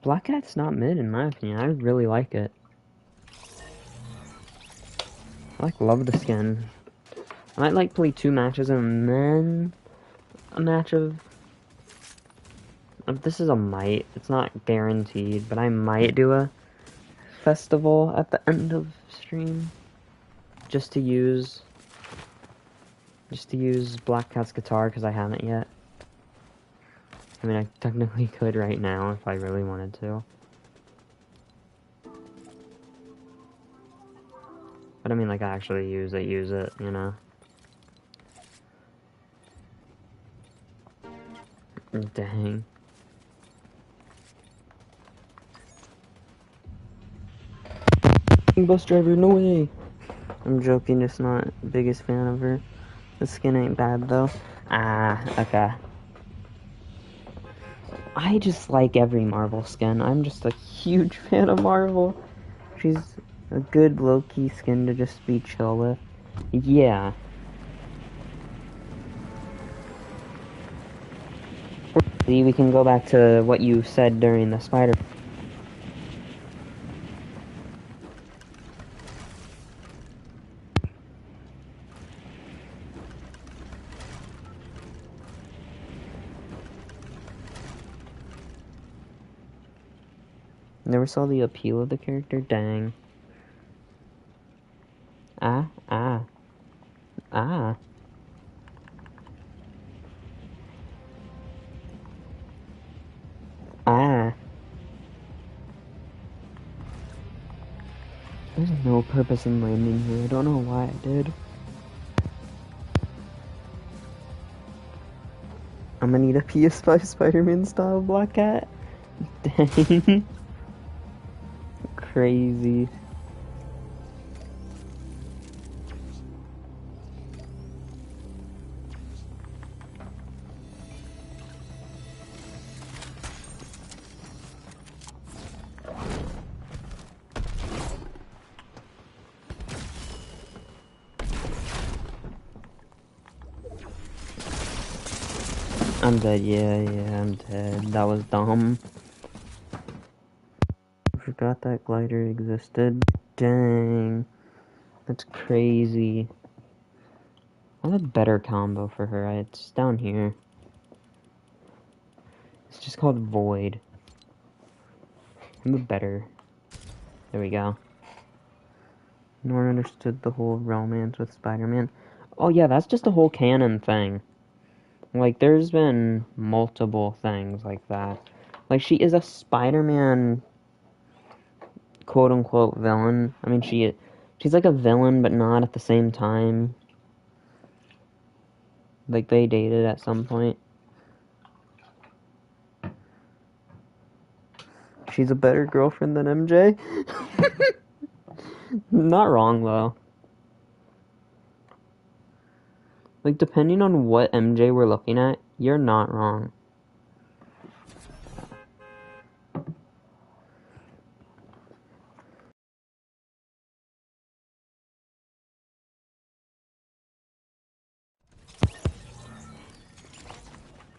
Black Cat's not mid in my opinion. I really like it. I love the skin. I might like play 2 matches and then a match of. This is a might. It's not guaranteed, but I might do a festival at the end of stream just to use Black Cat's guitar because I haven't yet. I mean, I technically could right now if I really wanted to. But I mean, like, actually use it, you know? Dang. Bus driver, no way! I'm joking, just not the biggest fan of her. The skin ain't bad, though. Ah, okay. I just like every Marvel skin. I'm just a huge fan of Marvel. She's a good low-key skin to just be chill with. Yeah. See, we can go back to what you said during the spider. Never saw the appeal of the character? Dang. Ah. Ah. Ah. Ah. There's no purpose in landing here. I don't know why I did. I'm gonna need a PS5 Spider-Man style Black Cat. Dang. Crazy. I'm dead, yeah, I'm dead. That was dumb. I forgot that glider existed. Dang. That's crazy. I have a better combo for her. It's down here. It's just called Void. I'm a better. There we go. No one understood the whole romance with Spider-Man. Oh yeah, that's just a whole canon thing. Like, there's been multiple things like that. Like, she is a Spider-Man quote-unquote villain. I mean, she's like a villain, but not at the same time. Like, they dated at some point. She's a better girlfriend than MJ? Not wrong, though. Like, depending on what MJ we're looking at, you're not wrong.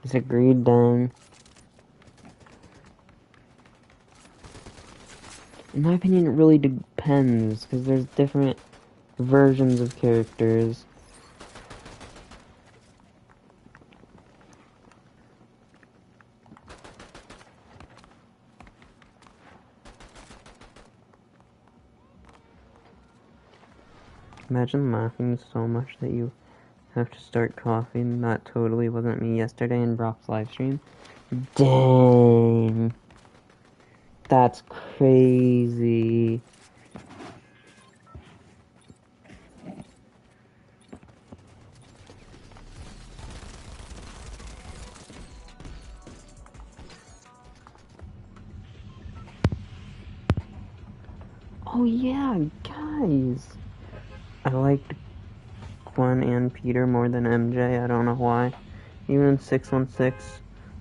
Disagreed, dang. In my opinion, it really depends, because there's different versions of characters. Imagine laughing so much that you have to start coughing. That totally wasn't me yesterday in Brock's livestream. Dang. That's crazy. Oh yeah, guys. I liked Gwen and Peter more than MJ. I don't know why. Even in 616,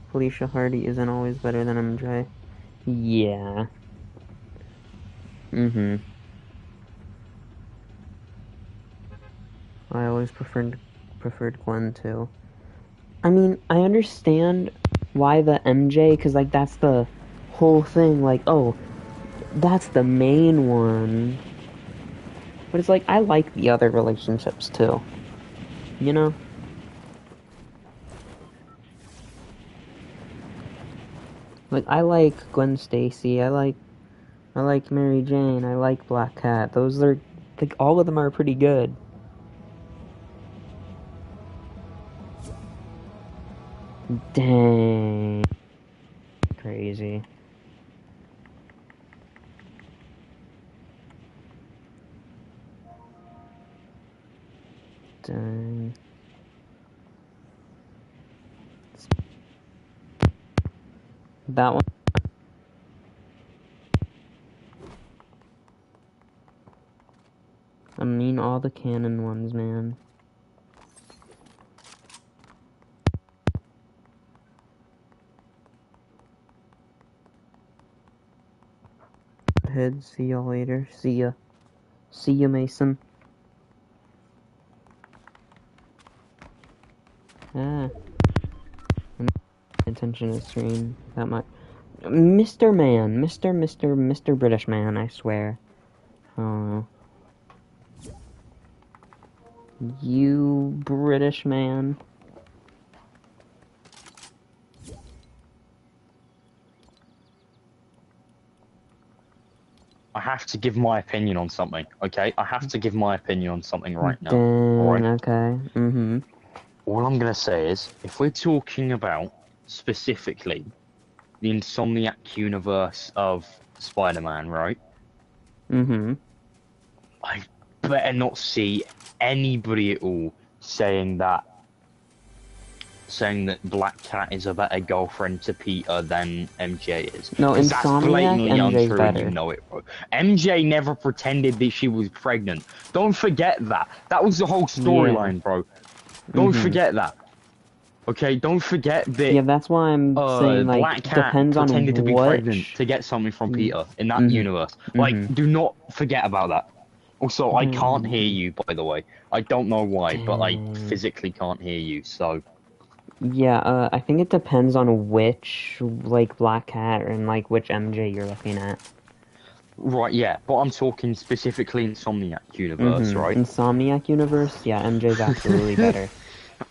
Felicia Hardy isn't always better than MJ. Yeah. I always preferred Gwen too. I mean, I understand why the MJ, because, like, that's the whole thing. Like, oh, that's the main one. But it's like, I like the other relationships too. You know? Like, I like Gwen Stacy. I like Mary Jane. I like Black Cat. Those are, like, all of them are pretty good. Dang. Crazy. Dang. That one. I mean, all the canon ones, man. Head, see y'all later. See ya. See ya, Mason. Ah. attention to the screen that much. Mr. Man, Mr. British man, I swear. Oh, you British man. I have to give my opinion on something, okay? I have to give my opinion on something right now. Dang, Alright? okay. Mm-hmm. All I'm gonna say is, if we're talking about specifically the Insomniac universe of Spider-Man, right? Mm-hmm. I better not see anybody at all saying that Black Cat is a better girlfriend to Peter than MJ is. No, 'Cause that's Insomniac, blatantly MJ's untrue and you better. know it, bro. MJ never pretended that she was pregnant. Don't forget that. That was the whole storyline, bro. Don't forget that. Okay, don't forget that Yeah, that's why I'm saying, like, Black Cat depends on pretended to be pregnant which... to get something from Peter in that universe. Like, do not forget about that. Also, I can't hear you, by the way. I don't know why, but I physically can't hear you, so... Yeah, I think it depends on which, like, Black Cat and, like, which MJ you're looking at. Right, yeah, but I'm talking specifically Insomniac universe, right? Insomniac universe, yeah, MJ's absolutely better.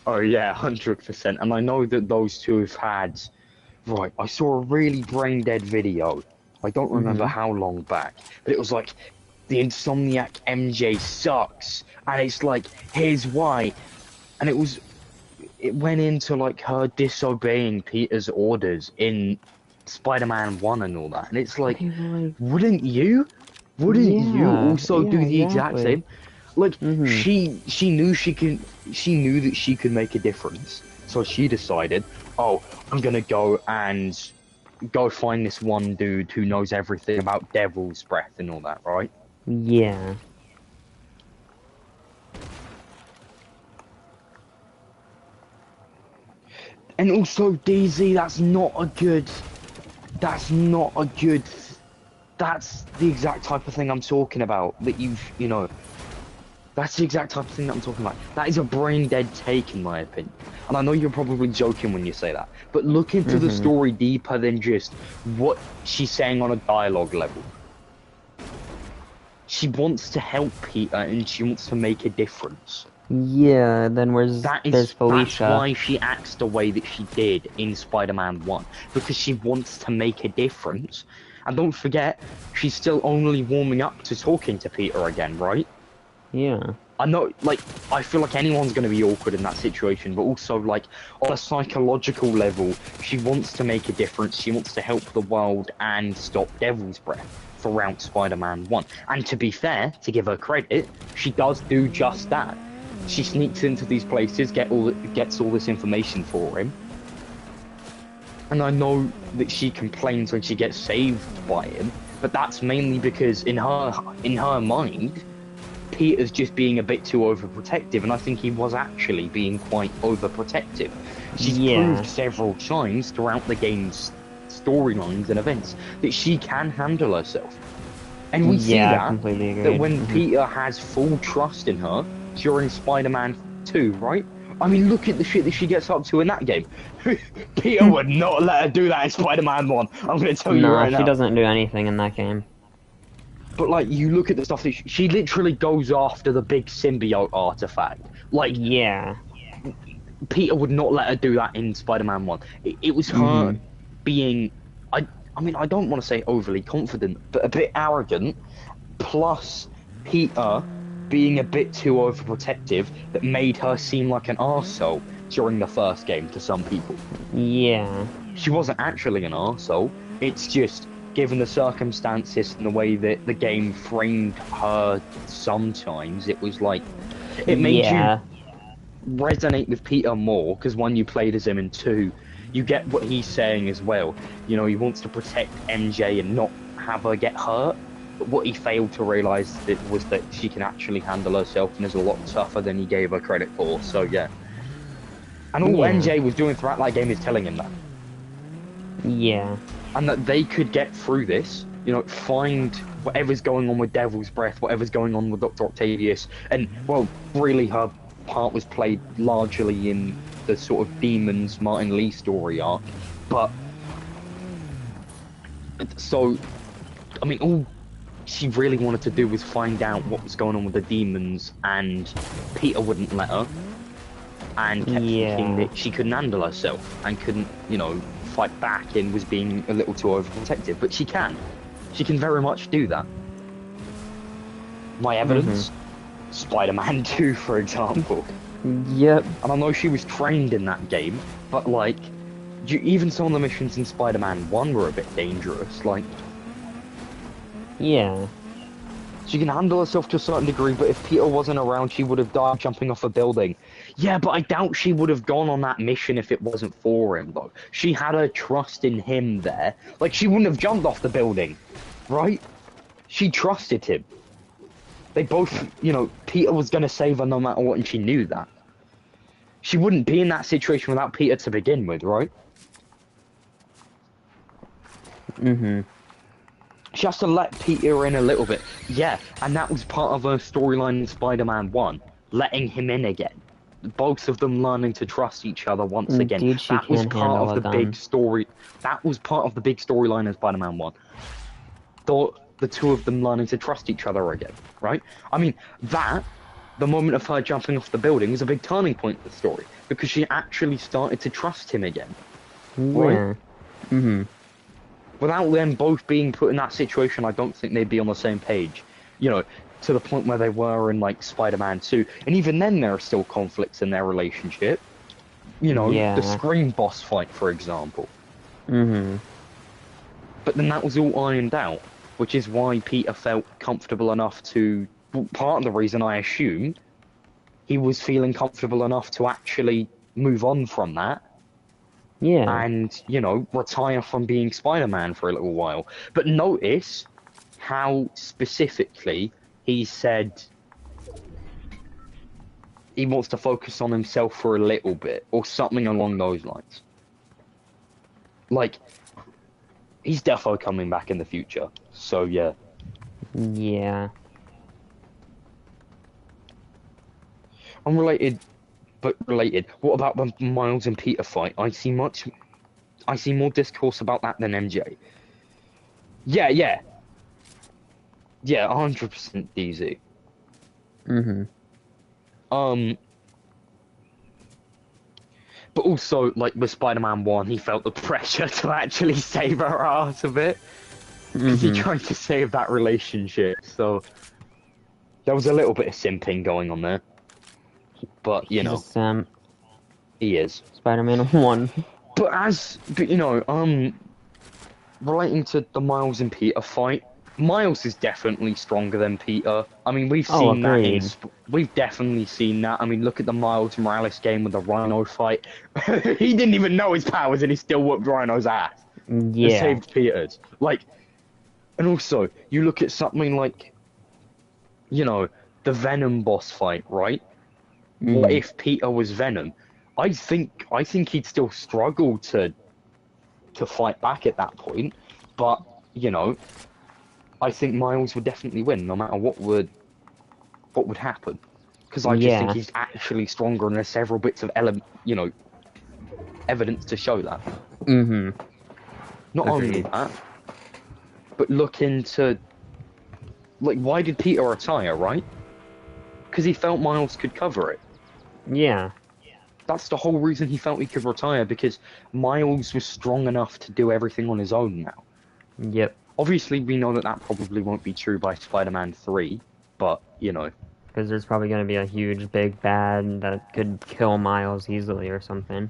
Oh yeah, 100%. And I know that those two have had... Right, I saw a really brain-dead video. I don't remember how long back, but it was like, the Insomniac MJ sucks, and it's like, here's why. And it went into like her disobeying Peter's orders in Spider-Man 1 and all that, and it's like, wouldn't you also do the exact same? Like, she knew that she could make a difference, so she decided, oh, I'm gonna go find this one dude who knows everything about Devil's Breath and all that, right? Yeah. And also, DZ, that's the exact type of thing I'm talking about, that's the exact type of thing that I'm talking about. That is a brain-dead take, in my opinion. And I know you're probably joking when you say that, but look into the story deeper than just what she's saying on a dialogue level. She wants to help Peter, and she wants to make a difference. Yeah, then there's Felicia. That's why she acts the way that she did in Spider-Man 1. Because she wants to make a difference. And don't forget, she's still only warming up to talking to Peter again, right? Yeah. I know, like, I feel like anyone's going to be awkward in that situation, but also, like, on a psychological level, she wants to make a difference. She wants to help the world and stop Devil's Breath throughout Spider-Man 1. And to be fair, to give her credit, she does do just that. She sneaks into these places, gets all this information for him. And I know that she complains when she gets saved by him, but that's mainly because in her mind, Peter's just being a bit too overprotective, and I think he was actually being quite overprotective. She's proved several times throughout the game's storylines and events that she can handle herself. And we see that when Peter has full trust in her during Spider-Man 2, right? I mean, look at the shit that she gets up to in that game. Peter would not let her do that in Spider-Man 1. I'm going to tell you right now. No, she doesn't do anything in that game. But, like, you look at the stuff that she literally goes after the big symbiote artifact. Like, Peter would not let her do that in Spider-Man 1. It was her being, I mean, I don't want to say overly confident, but a bit arrogant, plus Peter being a bit too overprotective that made her seem like an arsehole during the first game to some people. Yeah. She wasn't actually an arsehole, it's just, given the circumstances and the way that the game framed her sometimes, it was like, it made you resonate with Peter more, because when you played as him in 2, you get what he's saying as well. You know, he wants to protect MJ and not have her get hurt. But what he failed to realise was that she can actually handle herself and is a lot tougher than he gave her credit for, so yeah. And all MJ was doing throughout that game is telling him that. Yeah. And that they could get through this, you know, find whatever's going on with Devil's Breath, whatever's going on with Dr. Octavius, and, well, really her part was played largely in the sort of demons Martin Lee story arc, but so I mean, all she really wanted to do was find out what was going on with the demons, and Peter wouldn't let her, and kept thinking that she couldn't handle herself and couldn't, you know, fight back, and was being a little too overprotective. But she can very much do that. My evidence, Spider-Man 2, for example. Yep. And I know she was trained in that game, but like, even some of the missions in Spider-Man 1 were a bit dangerous. Like, yeah. she can handle herself to a certain degree, but if Peter wasn't around, she would have died jumping off a building. Yeah, but I doubt she would have gone on that mission if it wasn't for him, though. She had her trust in him there. Like, she wouldn't have jumped off the building, right? She trusted him. They both, you know, Peter was going to save her no matter what, and she knew that. She wouldn't be in that situation without Peter to begin with, right? She has to let Peter in a little bit. Yeah, and that was part of her storyline in Spider-Man 1. Letting him in again. Both of them learning to trust each other once again. Indeed, she That was can part handle of the a big gun. story. That was part of the big storyline in Spider-Man 1. The two of them learning to trust each other again, right? I mean, the moment of her jumping off the building, was a big turning point in the story. Because she actually started to trust him again. Yeah. Right? Without them both being put in that situation, I don't think they'd be on the same page. You know, to the point where they were in, like, Spider-Man 2. And even then, there are still conflicts in their relationship. You know, the Scream boss fight, for example. But then that was all ironed out, which is why Peter felt comfortable enough to... Part of the reason, I assume, he was feeling comfortable enough to actually move on from that. Yeah. And, you know, retire from being Spider-Man for a little while. But notice how specifically he said he wants to focus on himself for a little bit, or something along those lines. Like, he's defo coming back in the future, so yeah. Yeah. Unrelated, but related. What about the Miles and Peter fight? I see more discourse about that than MJ. Yeah, 100% DZ. But also, like, with Spider-Man 1, he felt the pressure to actually save her ass a bit. Because he tried to save that relationship, so... There was a little bit of simping going on there. But, you know... He is. Spider-Man 1. But you know, relating to the Miles and Peter fight, Miles is definitely stronger than Peter. I mean, we've seen that we've definitely seen that. I mean, look at the Miles Morales game with the Rhino fight. He didn't even know his powers and he still whooped Rhino's ass. Yeah. And saved Peter's. Like, and also, you look at something like, you know, the Venom boss fight, right? What if Peter was Venom? I think he'd still struggle to fight back at that point, but you know, I think Miles would definitely win no matter what would happen, because I just think he's actually stronger, and there's several bits of evidence to show that. Not only that, but look into, like, why did Peter retire, right? Because he felt Miles could cover it. Yeah. That's the whole reason he felt he could retire, because Miles was strong enough to do everything on his own now. Yep. Obviously, we know that probably won't be true by Spider-Man 3, but, you know. Because there's probably going to be a huge big bad that could kill Miles easily or something.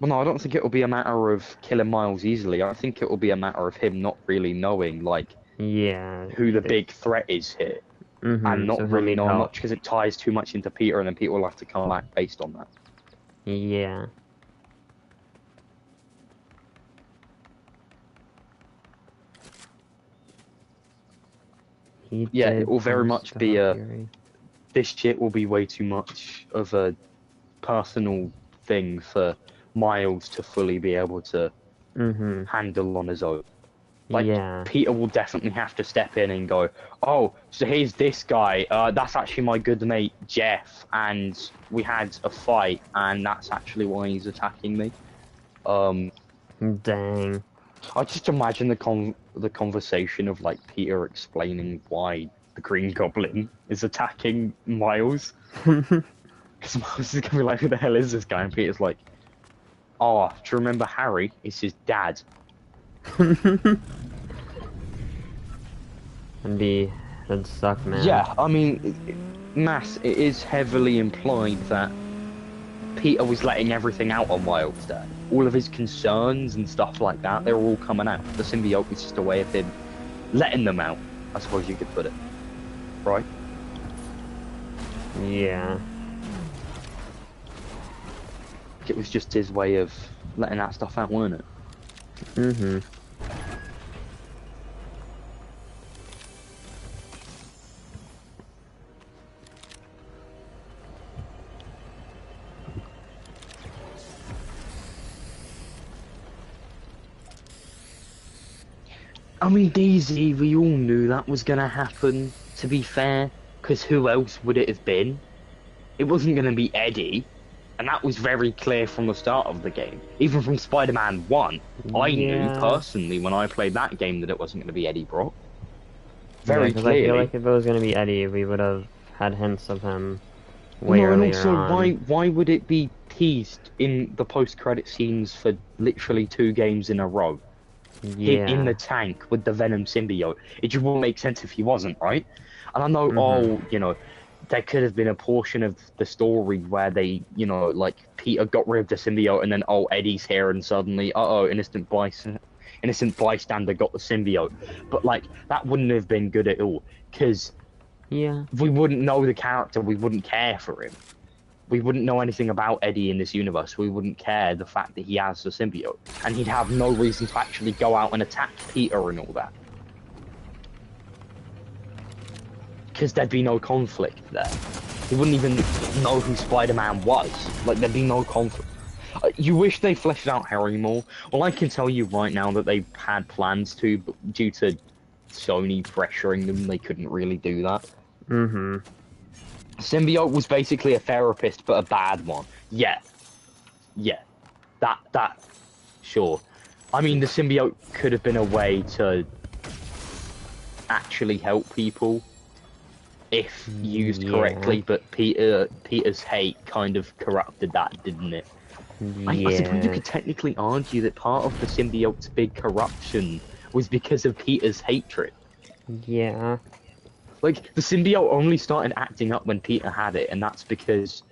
Well, no, I don't think it'll be a matter of killing Miles easily. I think it'll be a matter of him not really knowing, like, who the big threat is here. And not really knowing much, because it ties too much into Peter, and then Peter will have to come back based on that. Yeah. Yeah, it will very much be this shit will be way too much of a personal thing for Miles to fully be able to handle on his own. Like, Yeah. Peter will definitely have to step in and go, oh, so here's this guy, that's actually my good mate, Jeff, and we had a fight, and that's actually why he's attacking me. Dang. I just imagine the conversation of, like, Peter explaining why the Green Goblin is attacking Miles. Because Miles is gonna be like, who the hell is this guy? And Peter's like, oh, do you remember Harry? It's his dad. That'd suck, man. Yeah, I mean, it is heavily implied that Peter was letting everything out on Miles' dad. All of his concerns and stuff like that, they're all coming out. The symbiote is just a way of him letting them out, I suppose you could put it. Right? Yeah. It was just his way of letting that stuff out, weren't it? Mm-hmm. I mean, Daisy, we all knew that was gonna happen, to be fair, because who else would it have been? It wasn't gonna be Eddie, and that was very clear from the start of the game. Even from Spider-Man 1, I knew personally when I played that game that it wasn't gonna be Eddie Brock. Very clearly. I feel like if it was gonna be Eddie, we would have had hints of him way and earlier also, on. why would it be teased in the post-credit scenes for literally 2 games in a row? Yeah. In the tank with the Venom symbiote. It just wouldn't make sense if he wasn't, right? And I know, you know, there could have been a portion of the story where they, you know, like, Peter got rid of the symbiote and then, oh, Eddie's here and suddenly, innocent bystander got the symbiote. But, like, that wouldn't have been good at all, because we wouldn't know the character, we wouldn't care for him. We wouldn't know anything about Eddie in this universe. We wouldn't care the fact that he has the symbiote. And he'd have no reason to actually go out and attack Peter and all that. Because there'd be no conflict there. He wouldn't even know who Spider-Man was. Like, there'd be no conflict. You wish they fleshed out Harry more? Well, I can tell you right now that they had plans to, but due to Sony pressuring them, they couldn't really do that. Mm-hmm. Symbiote was basically a therapist, but a bad one. Yeah. That, sure. I mean, the symbiote could have been a way to actually help people if used correctly, but Peter's hate kind of corrupted that, didn't it? I suppose you could technically argue that part of the symbiote's big corruption was because of Peter's hatred. Yeah. Like, the symbiote only started acting up when Peter had it, and that's because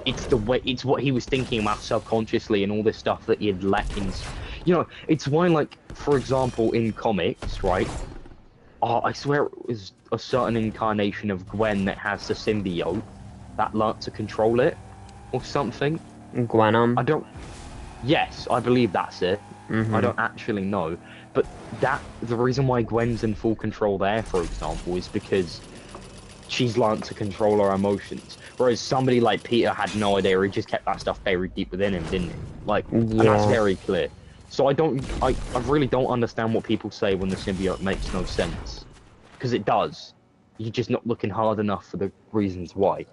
it's what he was thinking about subconsciously and all this stuff that he had let in. You know, it's why, like, for example, in comics, right? Oh, I swear it was a certain incarnation of Gwen that has the symbiote that learnt to control it, or something. Gwenom? I don't... Yes, I believe that's it. Mm-hmm. I don't actually know. But the reason why Gwen's in full control there, for example, is because she's learnt to control her emotions. Whereas somebody like Peter had no idea, he just kept that stuff buried deep within him, didn't he? Like, and that's very clear. So I really don't understand what people say when the symbiote makes no sense. Because it does. You're just not looking hard enough for the reasons why.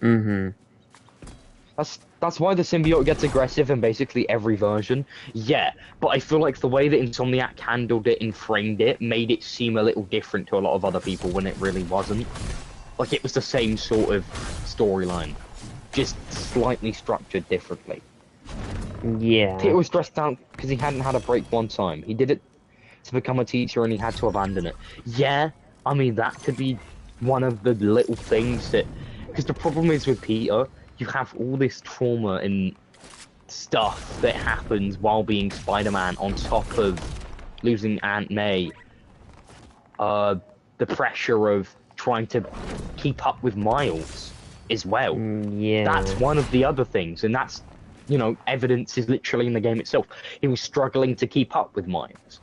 Mm-hmm. That's why the symbiote gets aggressive in basically every version. Yeah, but I feel like the way that Insomniac handled it and framed it made it seem a little different to a lot of other people when it really wasn't. Like, it was the same sort of storyline, just slightly structured differently. Yeah. Peter was stressed out because he hadn't had a break one time. He did it to become a teacher and he had to abandon it. Yeah, I mean, that could be one of the little things that... Because the problem is with Peter, you have all this trauma and stuff that happens while being Spider-Man on top of losing Aunt May. The pressure of trying to keep up with Miles as well. Yeah. That's one of the other things, and that's, you know, evidence is literally in the game itself. He was struggling to keep up with Miles.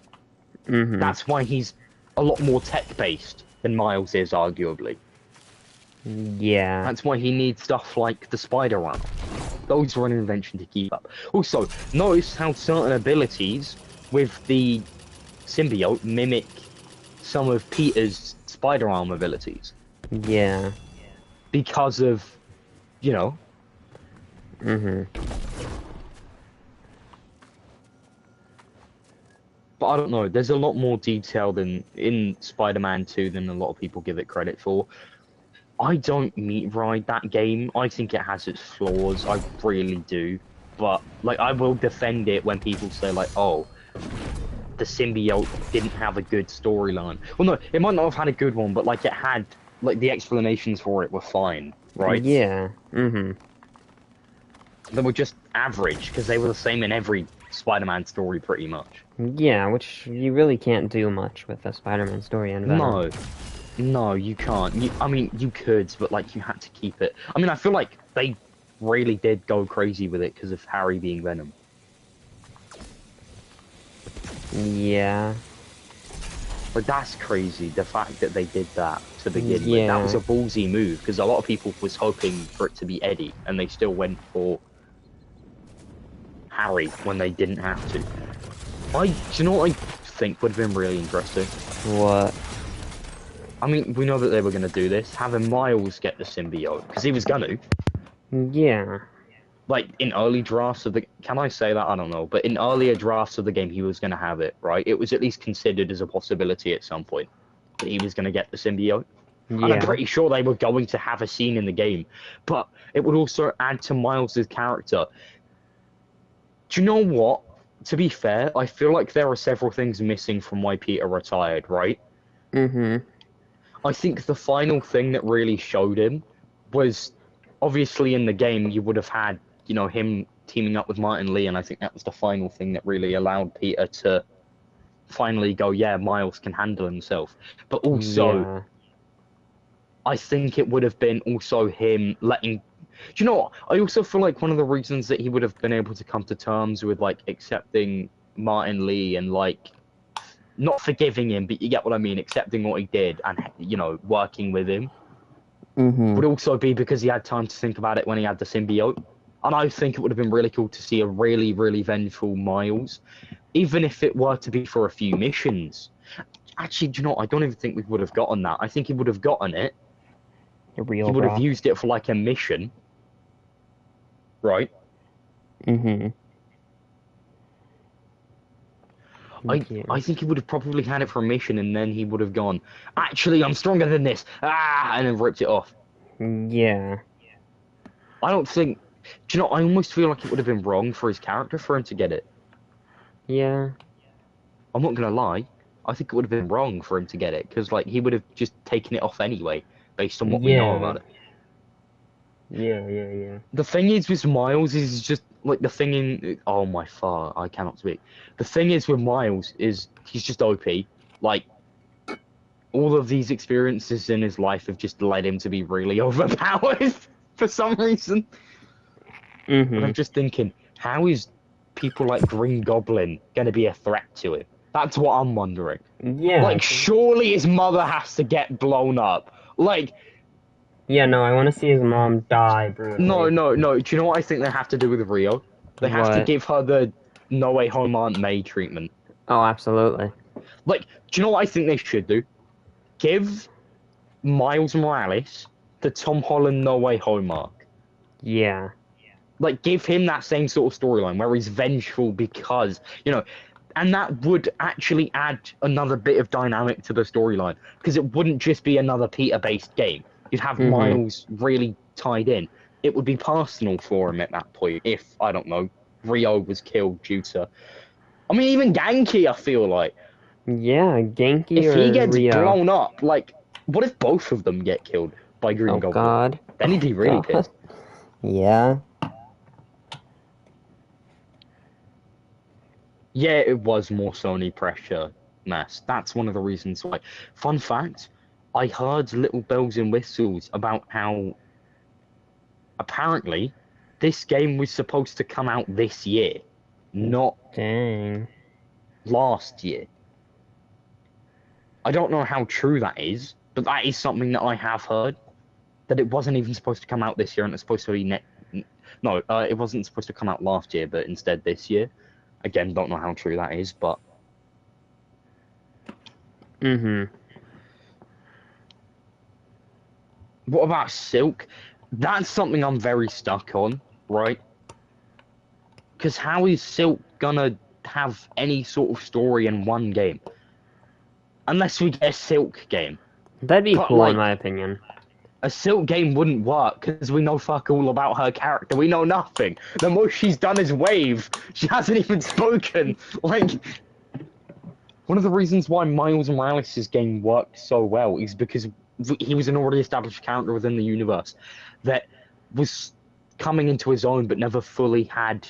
Mm-hmm. That's why he's a lot more tech-based than Miles is, arguably. Yeah. That's why he needs stuff like the spider arm. Those were an invention to keep up. Also, notice how certain abilities with the symbiote mimic some of Peter's spider arm abilities Yeah. because of, you know. But I don't know. There's a lot more detail than in Spider-Man 2 than a lot of people give it credit for. I don't meat ride that game. I think it has its flaws. I really do. But like, I will defend it when people say like, "Oh, the symbiote didn't have a good storyline." Well, no, it might not have had a good one, but like it had, like the explanations for it were fine, right? Yeah. They were just average because they were the same in every Spider-Man story, pretty much. Yeah, which you really can't do much with a Spider-Man story and Venom. No, you can't. I mean, you could, but like you had to keep it. I mean, I feel like they really did go crazy with it because of Harry being Venom. Yeah. But that's crazy, the fact that they did that to begin with. Yeah. That was a ballsy move, because a lot of people was hoping for it to be Eddie, and they still went for Harry when they didn't have to. Do you know what I think would have been really interesting? What? I mean, we know that they were going to do this, having Miles get the symbiote, because he was going to. Yeah. Like, in early drafts of the... Can I say that? I don't know. But in earlier drafts of the game, he was going to have it, right? It was at least considered as a possibility at some point that he was going to get the symbiote. And I'm Yeah. pretty sure they were going to have a scene in the game. But it would also add to Miles' character. Do you know what? To be fair, I feel like there are several things missing from why Peter retired, right? I think the final thing that really showed him was... Obviously, in the game, you would have had, you know, him teaming up with Martin Lee, and I think that was the final thing that really allowed Peter to finally go, yeah, Miles can handle himself. But also, Yeah. I think it would have been also him letting... Do you know what? I also feel like one of the reasons that he would have been able to come to terms with, like, accepting Martin Lee and, like, not forgiving him, but you get what I mean, accepting what he did and, you know, working with him, would also be because he had time to think about it when he had the symbiote. And I think it would have been really cool to see a really, really vengeful Miles, even if it were to be for a few missions. Actually, do you know what? I don't even think we would have gotten that. I think he would have gotten it. A real He would have rock. used it for like a mission, right? Yeah. I think he would have probably had it for a mission, and then he would have gone, actually, I'm stronger than this, and then ripped it off. Yeah. I don't think... Do you know, I almost feel like it would have been wrong for his character for him to get it. Yeah. I'm not going to lie. I think it would have been wrong for him to get it, because, like, he would have just taken it off anyway, based on what we know about it. Yeah. The thing is with Miles is just, like, the thing in... Oh, my far, I cannot speak. The thing is with Miles is he's just OP. Like, all of these experiences in his life have just led him to be really overpowered for some reason. But I'm just thinking, how is people like Green Goblin going to be a threat to him? That's what I'm wondering. Yeah. Like, surely his mother has to get blown up. Like... Yeah, no, I want to see his mom die brutally. No. Do you know what I think they have to do with Rio? They have to What? give her the No Way Home Aunt May treatment. Oh, absolutely. Like, do you know what I think they should do? Give Miles Morales the Tom Holland No Way Home arc. Yeah. Like, give him that same sort of storyline where he's vengeful because, you know, and that would actually add another bit of dynamic to the storyline, because it wouldn't just be another Peter-based game. You'd have Miles really tied in. It would be personal for him at that point if, I don't know, Rio was killed due to... I mean, even Genki, I feel like. Yeah, Genki If or he gets Rio. blown up, like, what if both of them get killed by Green Oh, Goblin? God. Then he'd be really God. pissed. Yeah. Yeah, it was more Sony pressure mess. That's one of the reasons why. Fun fact, I heard little bells and whistles about how apparently this game was supposed to come out this year, not Dang. last year. I don't know how true that is, but that is something that I have heard, that it wasn't even supposed to come out this year, and it's supposed to be it wasn't supposed to come out last year, but instead this year. Again, don't know how true that is, but Mm-hmm. What about Silk? That's something I'm very stuck on, right? Because how is Silk gonna have any sort of story in one game? Unless we get a Silk game. That'd be But, cool, in like, my opinion. a Silk game wouldn't work because we know fuck all about her character. We know nothing. The most she's done is wave. She hasn't even spoken. Like, one of the reasons why Miles Morales' game worked so well is because he was an already established character within the universe that was coming into his own but never fully had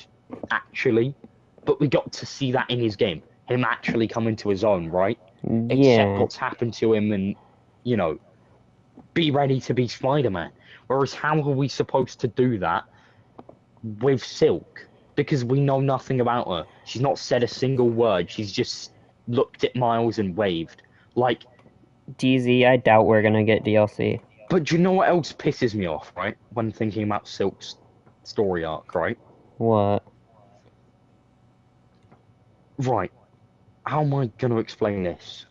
actually. But we got to see that in his game. Him actually come into his own, right? Accept Yeah. what's happened to him and, you know, be ready to be Spider-Man. Whereas how are we supposed to do that with Silk? Because we know nothing about her. She's not said a single word. She's just looked at Miles and waved. Like, DZ, I doubt we're gonna get DLC. but do you know what else pisses me off, right? When thinking about Silk's story arc, right? What? Right. How am I going to explain this?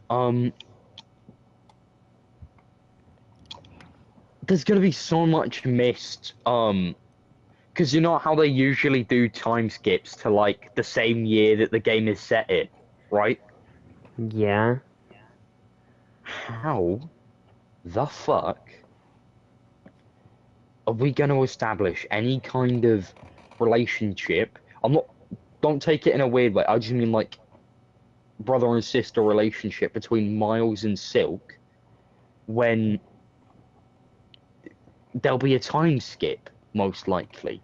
There's going to be so much missed, because you know how they usually do time skips to, like, the same year that the game is set in, right? Yeah. How the fuck are we going to establish any kind of relationship? Don't take it in a weird way. I just mean, like, brother and sister relationship between Miles and Silk when there'll be a time skip, most likely.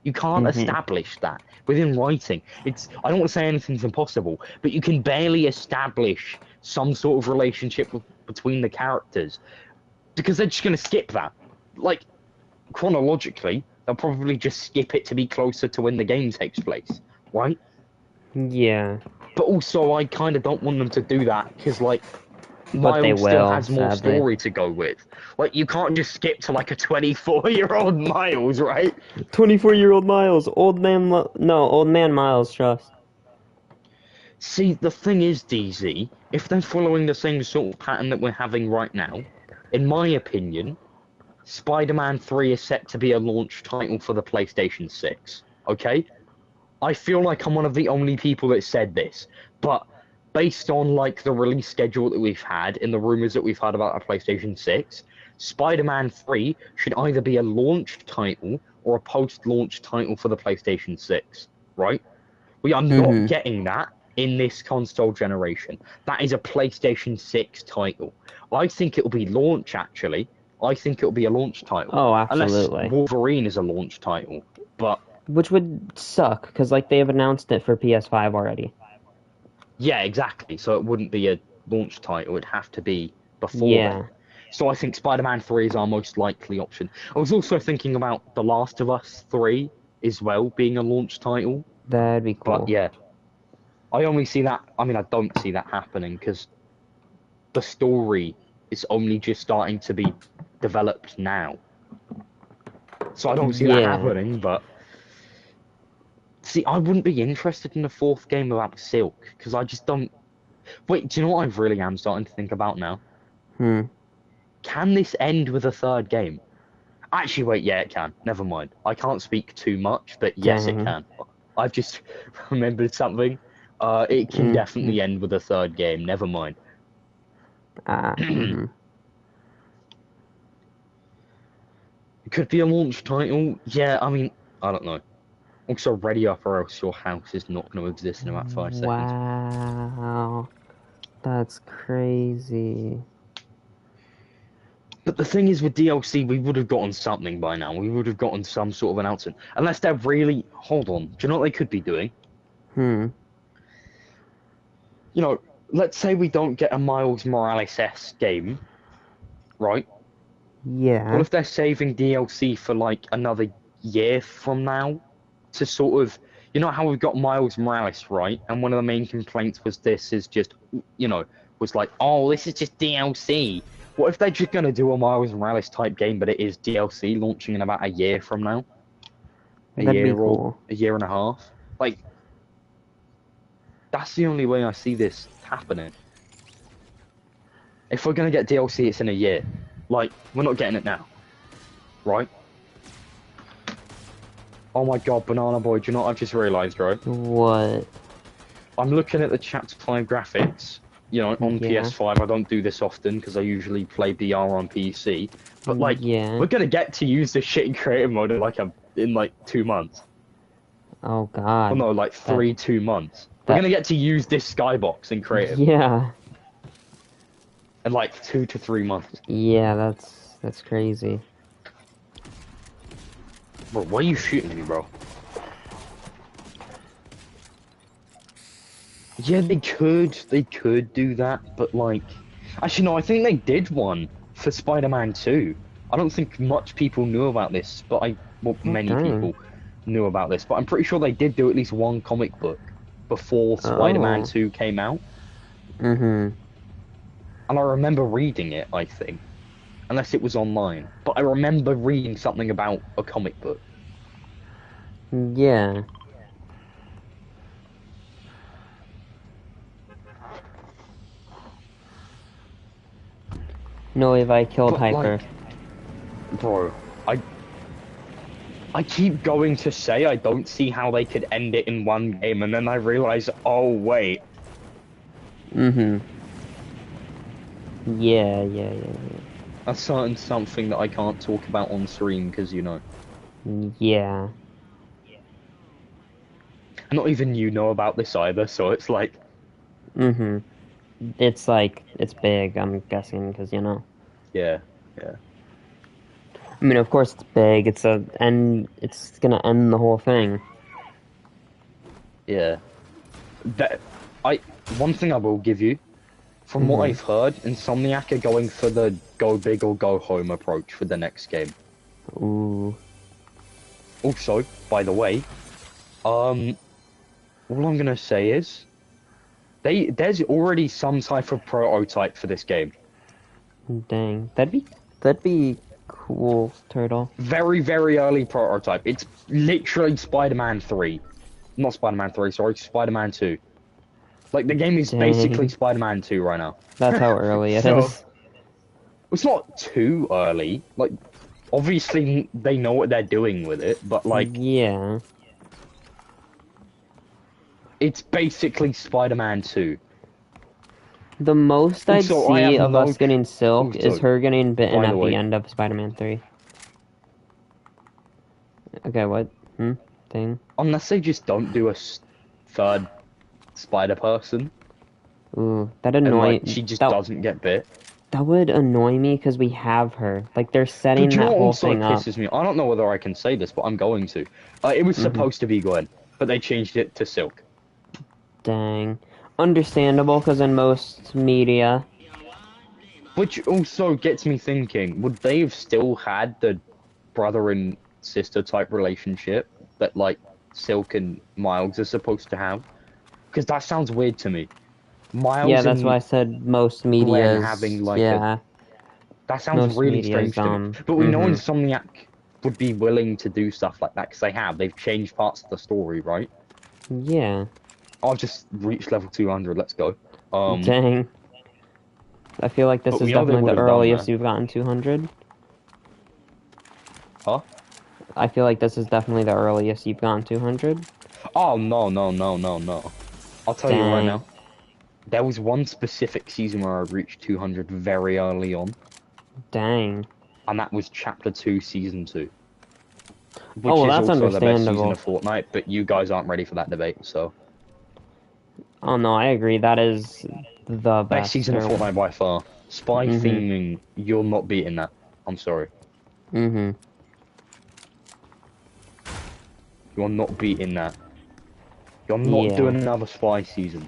You can't establish that within writing. I don't want to say anything's impossible, but you can barely establish some sort of relationship between the characters because they're just going to skip that. Like, chronologically, they'll probably just skip it to be closer to when the game takes place, right? Yeah. But also, I kind of don't want them to do that because, like, But they Miles still will, has more sadly. story to go with. Like, you can't just skip to, like, a 24-year-old Miles, right? 24-year-old Miles, old man Miles, trust. See, the thing is, DZ, if they're following the same sort of pattern that we're having right now, in my opinion, Spider-Man 3 is set to be a launch title for the PlayStation 6, okay? I feel like I'm one of the only people that said this, but based on, like, the release schedule that we've had and the rumors that we've had about a PlayStation 6, Spider-Man 3 should either be a launch title or a post-launch title for the PlayStation 6, right? We are not getting that in this console generation. That is a PlayStation 6 title. I think it'll be launch, actually. I think it'll be a launch title. Oh, Unless absolutely. Wolverine is a launch title. But, Which would suck, because, like, they have announced it for PS5 already. yeah, exactly. So it wouldn't be a launch title. It'd have to be before Yeah. then. So I think Spider-Man 3 is our most likely option. I was also thinking about The Last of Us 3 as well being a launch title. That'd be But, cool. yeah. I only see that, I mean, I don't see that happening because the story is only just starting to be developed now. So I don't see that Yeah. happening, but... See, I wouldn't be interested in a fourth game about Silk, because I just don't... Wait, do you know what I really am starting to think about now? Can this end with a third game? Actually, wait, yeah, it can. Never mind. I can't speak too much, but yes, it Dang. can. I've just remembered something. It can definitely end with a third game. Never mind. It could be a launch title. Yeah, I mean, I don't know. Also, ready up or else your house is not going to exist in about 5 seconds. Wow. That's crazy. But the thing is, with DLC, we would have gotten something by now. We would have gotten some sort of announcement. Unless they're really... Hold on. Do you know what they could be doing? You know, let's say we don't get a Miles Morales-esque game, right? Yeah. What if they're saving DLC for, like, another year from now? To sort of... You know how we've got Miles Morales, right? And one of the main complaints was this is just, you know, was like, oh, this is just DLC. What if they're just going to do a Miles Morales type game, but it is DLC launching in about a year from now? That'd be cool. A year and a half? Like, that's the only way I see this happening. If we're gonna get DLC, it's in a year. Like, we're not getting it now, right? Oh my god, Banana Boy, do you know what I've just realised, right? What? I'm looking at the Chapter 5 graphics, you know, on Yeah. PS5. I don't do this often because I usually play BR on PC. But, like, Yeah. we're gonna get to use this shit in creative mode in like 2 months. Oh God. Well, no, like 2 months. We're that- gonna get to use this skybox in creative Yeah. in like 2 to 3 months. Yeah, that's crazy. Bro, why are you shooting me, bro? Yeah, they could do that, but like, actually no, I think they did one for Spider-Man 2. I don't think much people knew about this, but many dang. people knew about this, but I'm pretty sure they did do at least one comic book before Spider-Man Oh. 2 came out, Mm-hmm. and I remember reading it, I think, unless it was online, but I remember reading something about a comic book. Yeah. No, if I killed But, Hyper. like, bro, I keep going to say I don't see how they could end it in one game, and then I realize, oh wait. Mm-hmm. Yeah. A certain something that I can't talk about on stream because, you know, Yeah. not even you know about this either, so it's like, Mm-hmm. It's like, it's big, I'm guessing, because, you know. yeah. I mean, of course it's big, it's gonna end the whole thing. Yeah. One thing I will give you, from what I've heard, Insomniac are going for the go big or go home approach for the next game. Ooh. Also, by the way, all I'm gonna say is, there's already some type of prototype for this game. Dang. That'd be cool, Turtle. Very, very early prototype. It's literally Spider-Man 3. Not Spider-Man 3, sorry, Spider-Man 2. Like, the game is Dang. basically Spider-Man 2 right now. That's how early it So- is. It's not too early. Like, obviously, they know what they're doing with it, but, like, Yeah. it's basically Spider-Man 2. The most I'd Also, I see have of no- us getting Silk is Also, her getting bitten by at the way- the end of Spider-Man 3. Okay, what? Thing? Unless they just don't do a third Spider-Person, Ooh, that and, annoy. like, she just doesn't get bit. That would annoy me because we have her. Like they're setting But you know that what whole also thing up. pisses me? I don't know whether I can say this, but I'm going to. It was supposed to be Gwen, but they changed it to Silk. Dang. Understandable because in most media. Which also gets me thinking, would they have still had the brother and sister type relationship that, like, Silk and Miles are supposed to have? Because that sounds weird to me. Miles Yeah, that's and why I said most media Gwen is. having, like, yeah. that sounds Most really media is, strange to me. But we know mhm. Insomniac would be willing to do stuff like that, because they have. They've changed parts of the story, right? Yeah. I've just reached level 200, let's go. Dang. I feel like this But is we know they definitely would the have done earliest that. you've gotten 200. Huh? I feel like this is definitely the earliest you've gotten 200. Oh, no. I'll tell you right Dang. now. There was one specific season where I reached 200 very early on, Dang. and that was Chapter 2, Season 2. Which Oh, well, is that's also the best season understandable. of Fortnite, but you guys aren't ready for that debate, so... Oh no, I agree. That is the Best best. season of Fortnite by far. Spy Mhm. theming, you're not beating that. I'm sorry. Mhm. You're not beating that. You're not Yeah. doing another spy season,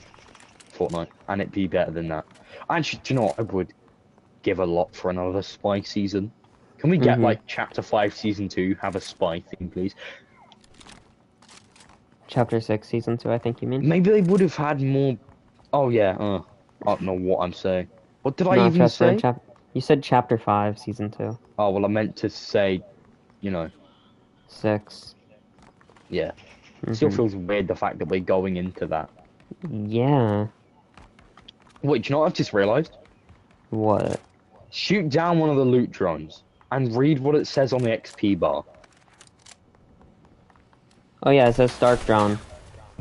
Fortnite, and it'd be better than that. Actually, do you know what? I would give a lot for another spy season. Can we get, like, Chapter 5, Season 2, have a spy thing, please? Chapter 6, Season 2, I think you mean? Maybe they would have had more... Oh, yeah, I don't know what I'm saying. What did I No, even trust me, say? you said Chapter 5, Season 2. Oh, well, I meant to say, you know, 6. yeah. Still Mhm. feels weird, the fact that we're going into that. Yeah. Wait, do you know what I've just realised? What? Shoot down one of the loot drones and read what it says on the XP bar. Oh yeah, it says Stark Drone.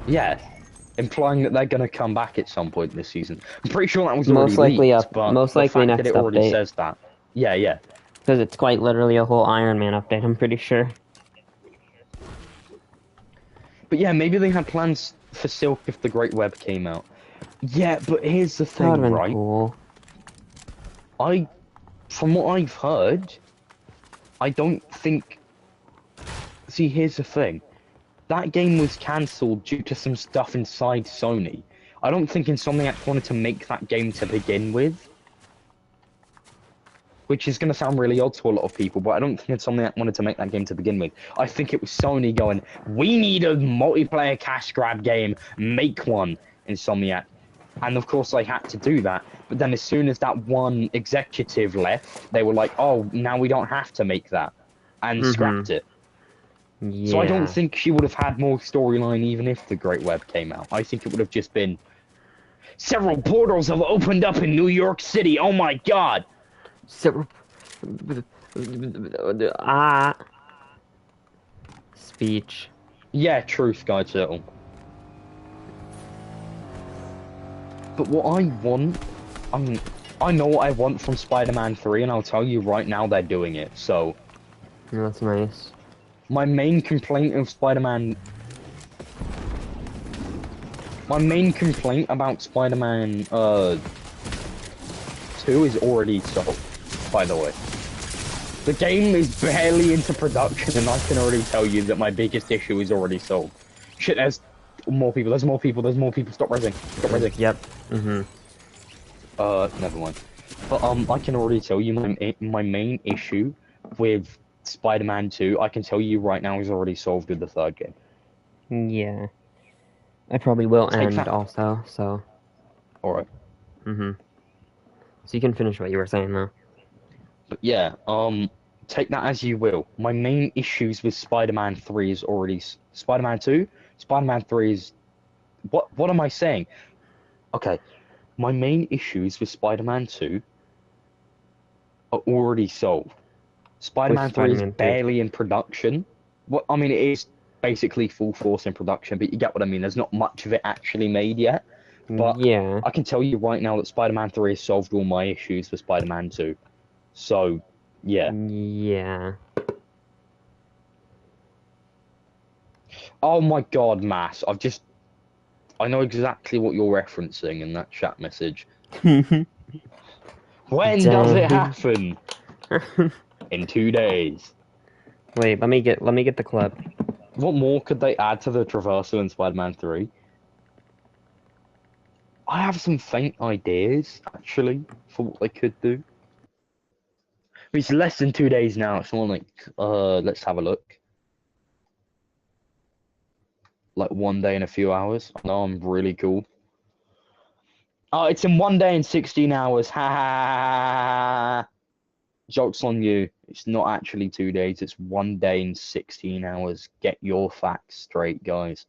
Yeah, implying that they're gonna come back at some point this season. I'm pretty sure that was Most already likely leaked, but most the likely fact that next it already update. says that. Yeah, yeah. Because it's quite literally a whole Iron Man update, I'm pretty sure. But yeah, maybe they had plans for Silk if the Great Web came out. Yeah, but here's the That would thing, have been right? cool. From what I've heard, I don't think... See, here's the thing. That game was cancelled due to some stuff inside Sony. I don't think Insomniac wanted to make that game to begin with. Which is going to sound really odd to a lot of people, but I don't think Insomniac wanted to make that game to begin with. I think it was Sony going, we need a multiplayer cash grab game, make one, Insomniac. And of course they had to do that, but then as soon as that one executive left, they were like, oh, now we don't have to make that, and scrapped it. Yeah. So I don't think she would have had more storyline even if the Great Web came out. I think it would have just been, several portals have opened up in New York City, oh my god! Speech. Yeah, true, Sky Turtle. But what I want, I know what I want from Spider-Man 3, and I'll tell you right now they're doing it, so... That's nice. My main complaint of Spider-Man... My main complaint about Spider-Man, 2 is already solved, by the way. The game is barely into production, and I can already tell you that my biggest issue is already solved. Shit, there's more people, stop resing, stop resing. Yep. Never mind. But, I can already tell you my main issue with Spider-Man 2, I can tell you right now, is already solved with the third game. Yeah. I probably will end also, so... Alright. So you can finish what you were saying, though. But yeah, take that as you will. My main issues with Spider-Man 3 is already... Spider-Man 2? Spider-Man 3 is... What am I saying? Okay. My main issues with Spider-Man 2 are already solved. Spider-Man 3 is barely in production. I mean, it is basically full force in production, but you get what I mean. There's not much of it actually made yet. But yeah. I can tell you right now that Spider-Man 3 has solved all my issues with Spider-Man 2. So, yeah. Yeah. Oh my god, Mass. I know exactly what you're referencing in that chat message. When does it happen? In 2 days. Wait, let me get the clip. What more could they add to the traversal in Spider-Man 3? I have some faint ideas, actually, for what they could do. It's less than 2 days now. It's more like, let's have a look. Like 1 day and a few hours. I know I'm really cool. Oh, it's in 1 day and 16 hours. Ha ha. Joke's on you. It's not actually 2 days. It's 1 day and 16 hours. Get your facts straight, guys.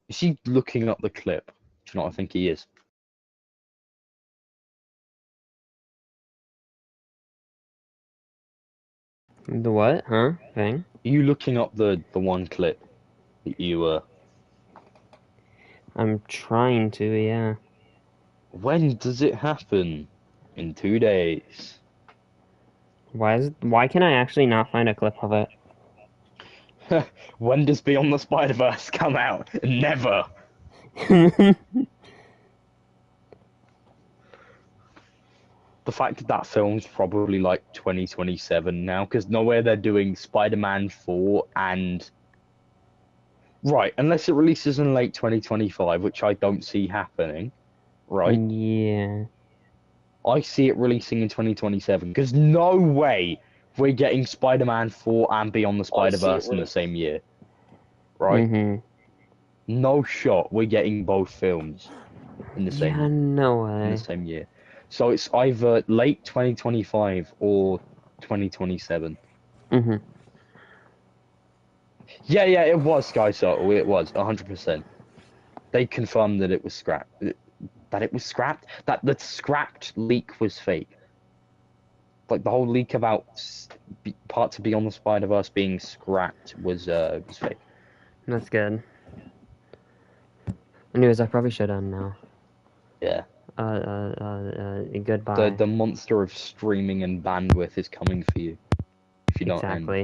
Is he looking up the clip? Do you know what I think he is? The what? Huh? Thing? Are you looking up the one clip that you I'm trying to, yeah. When does it happen? In 2 days. Why can I actually not find a clip of it? When does Beyond the Spider-Verse come out? Never. The fact that that film's probably like 2027 now, because nowhere they're doing Spider-Man 4 and... Right, unless it releases in late 2025, which I don't see happening, right? Yeah. I see it releasing in 2027, because no way we're getting Spider-Man 4 and Beyond the Spider-Verse in the same year. Right? No shot we're getting both films in the same Yeah, no way. in the same year. So it's either late 2025 or 2027. Yeah, it was Sky Shuttle. It was 100%. They confirmed that it was scrapped. That it was scrapped. That the scrapped leak was fake. Like the whole leak about parts of Beyond the Spider-Verse being scrapped was fake. That's good. Anyways, I probably should end now. Yeah. Goodbye. The monster of streaming and bandwidth is coming for you if you don't end. Exactly.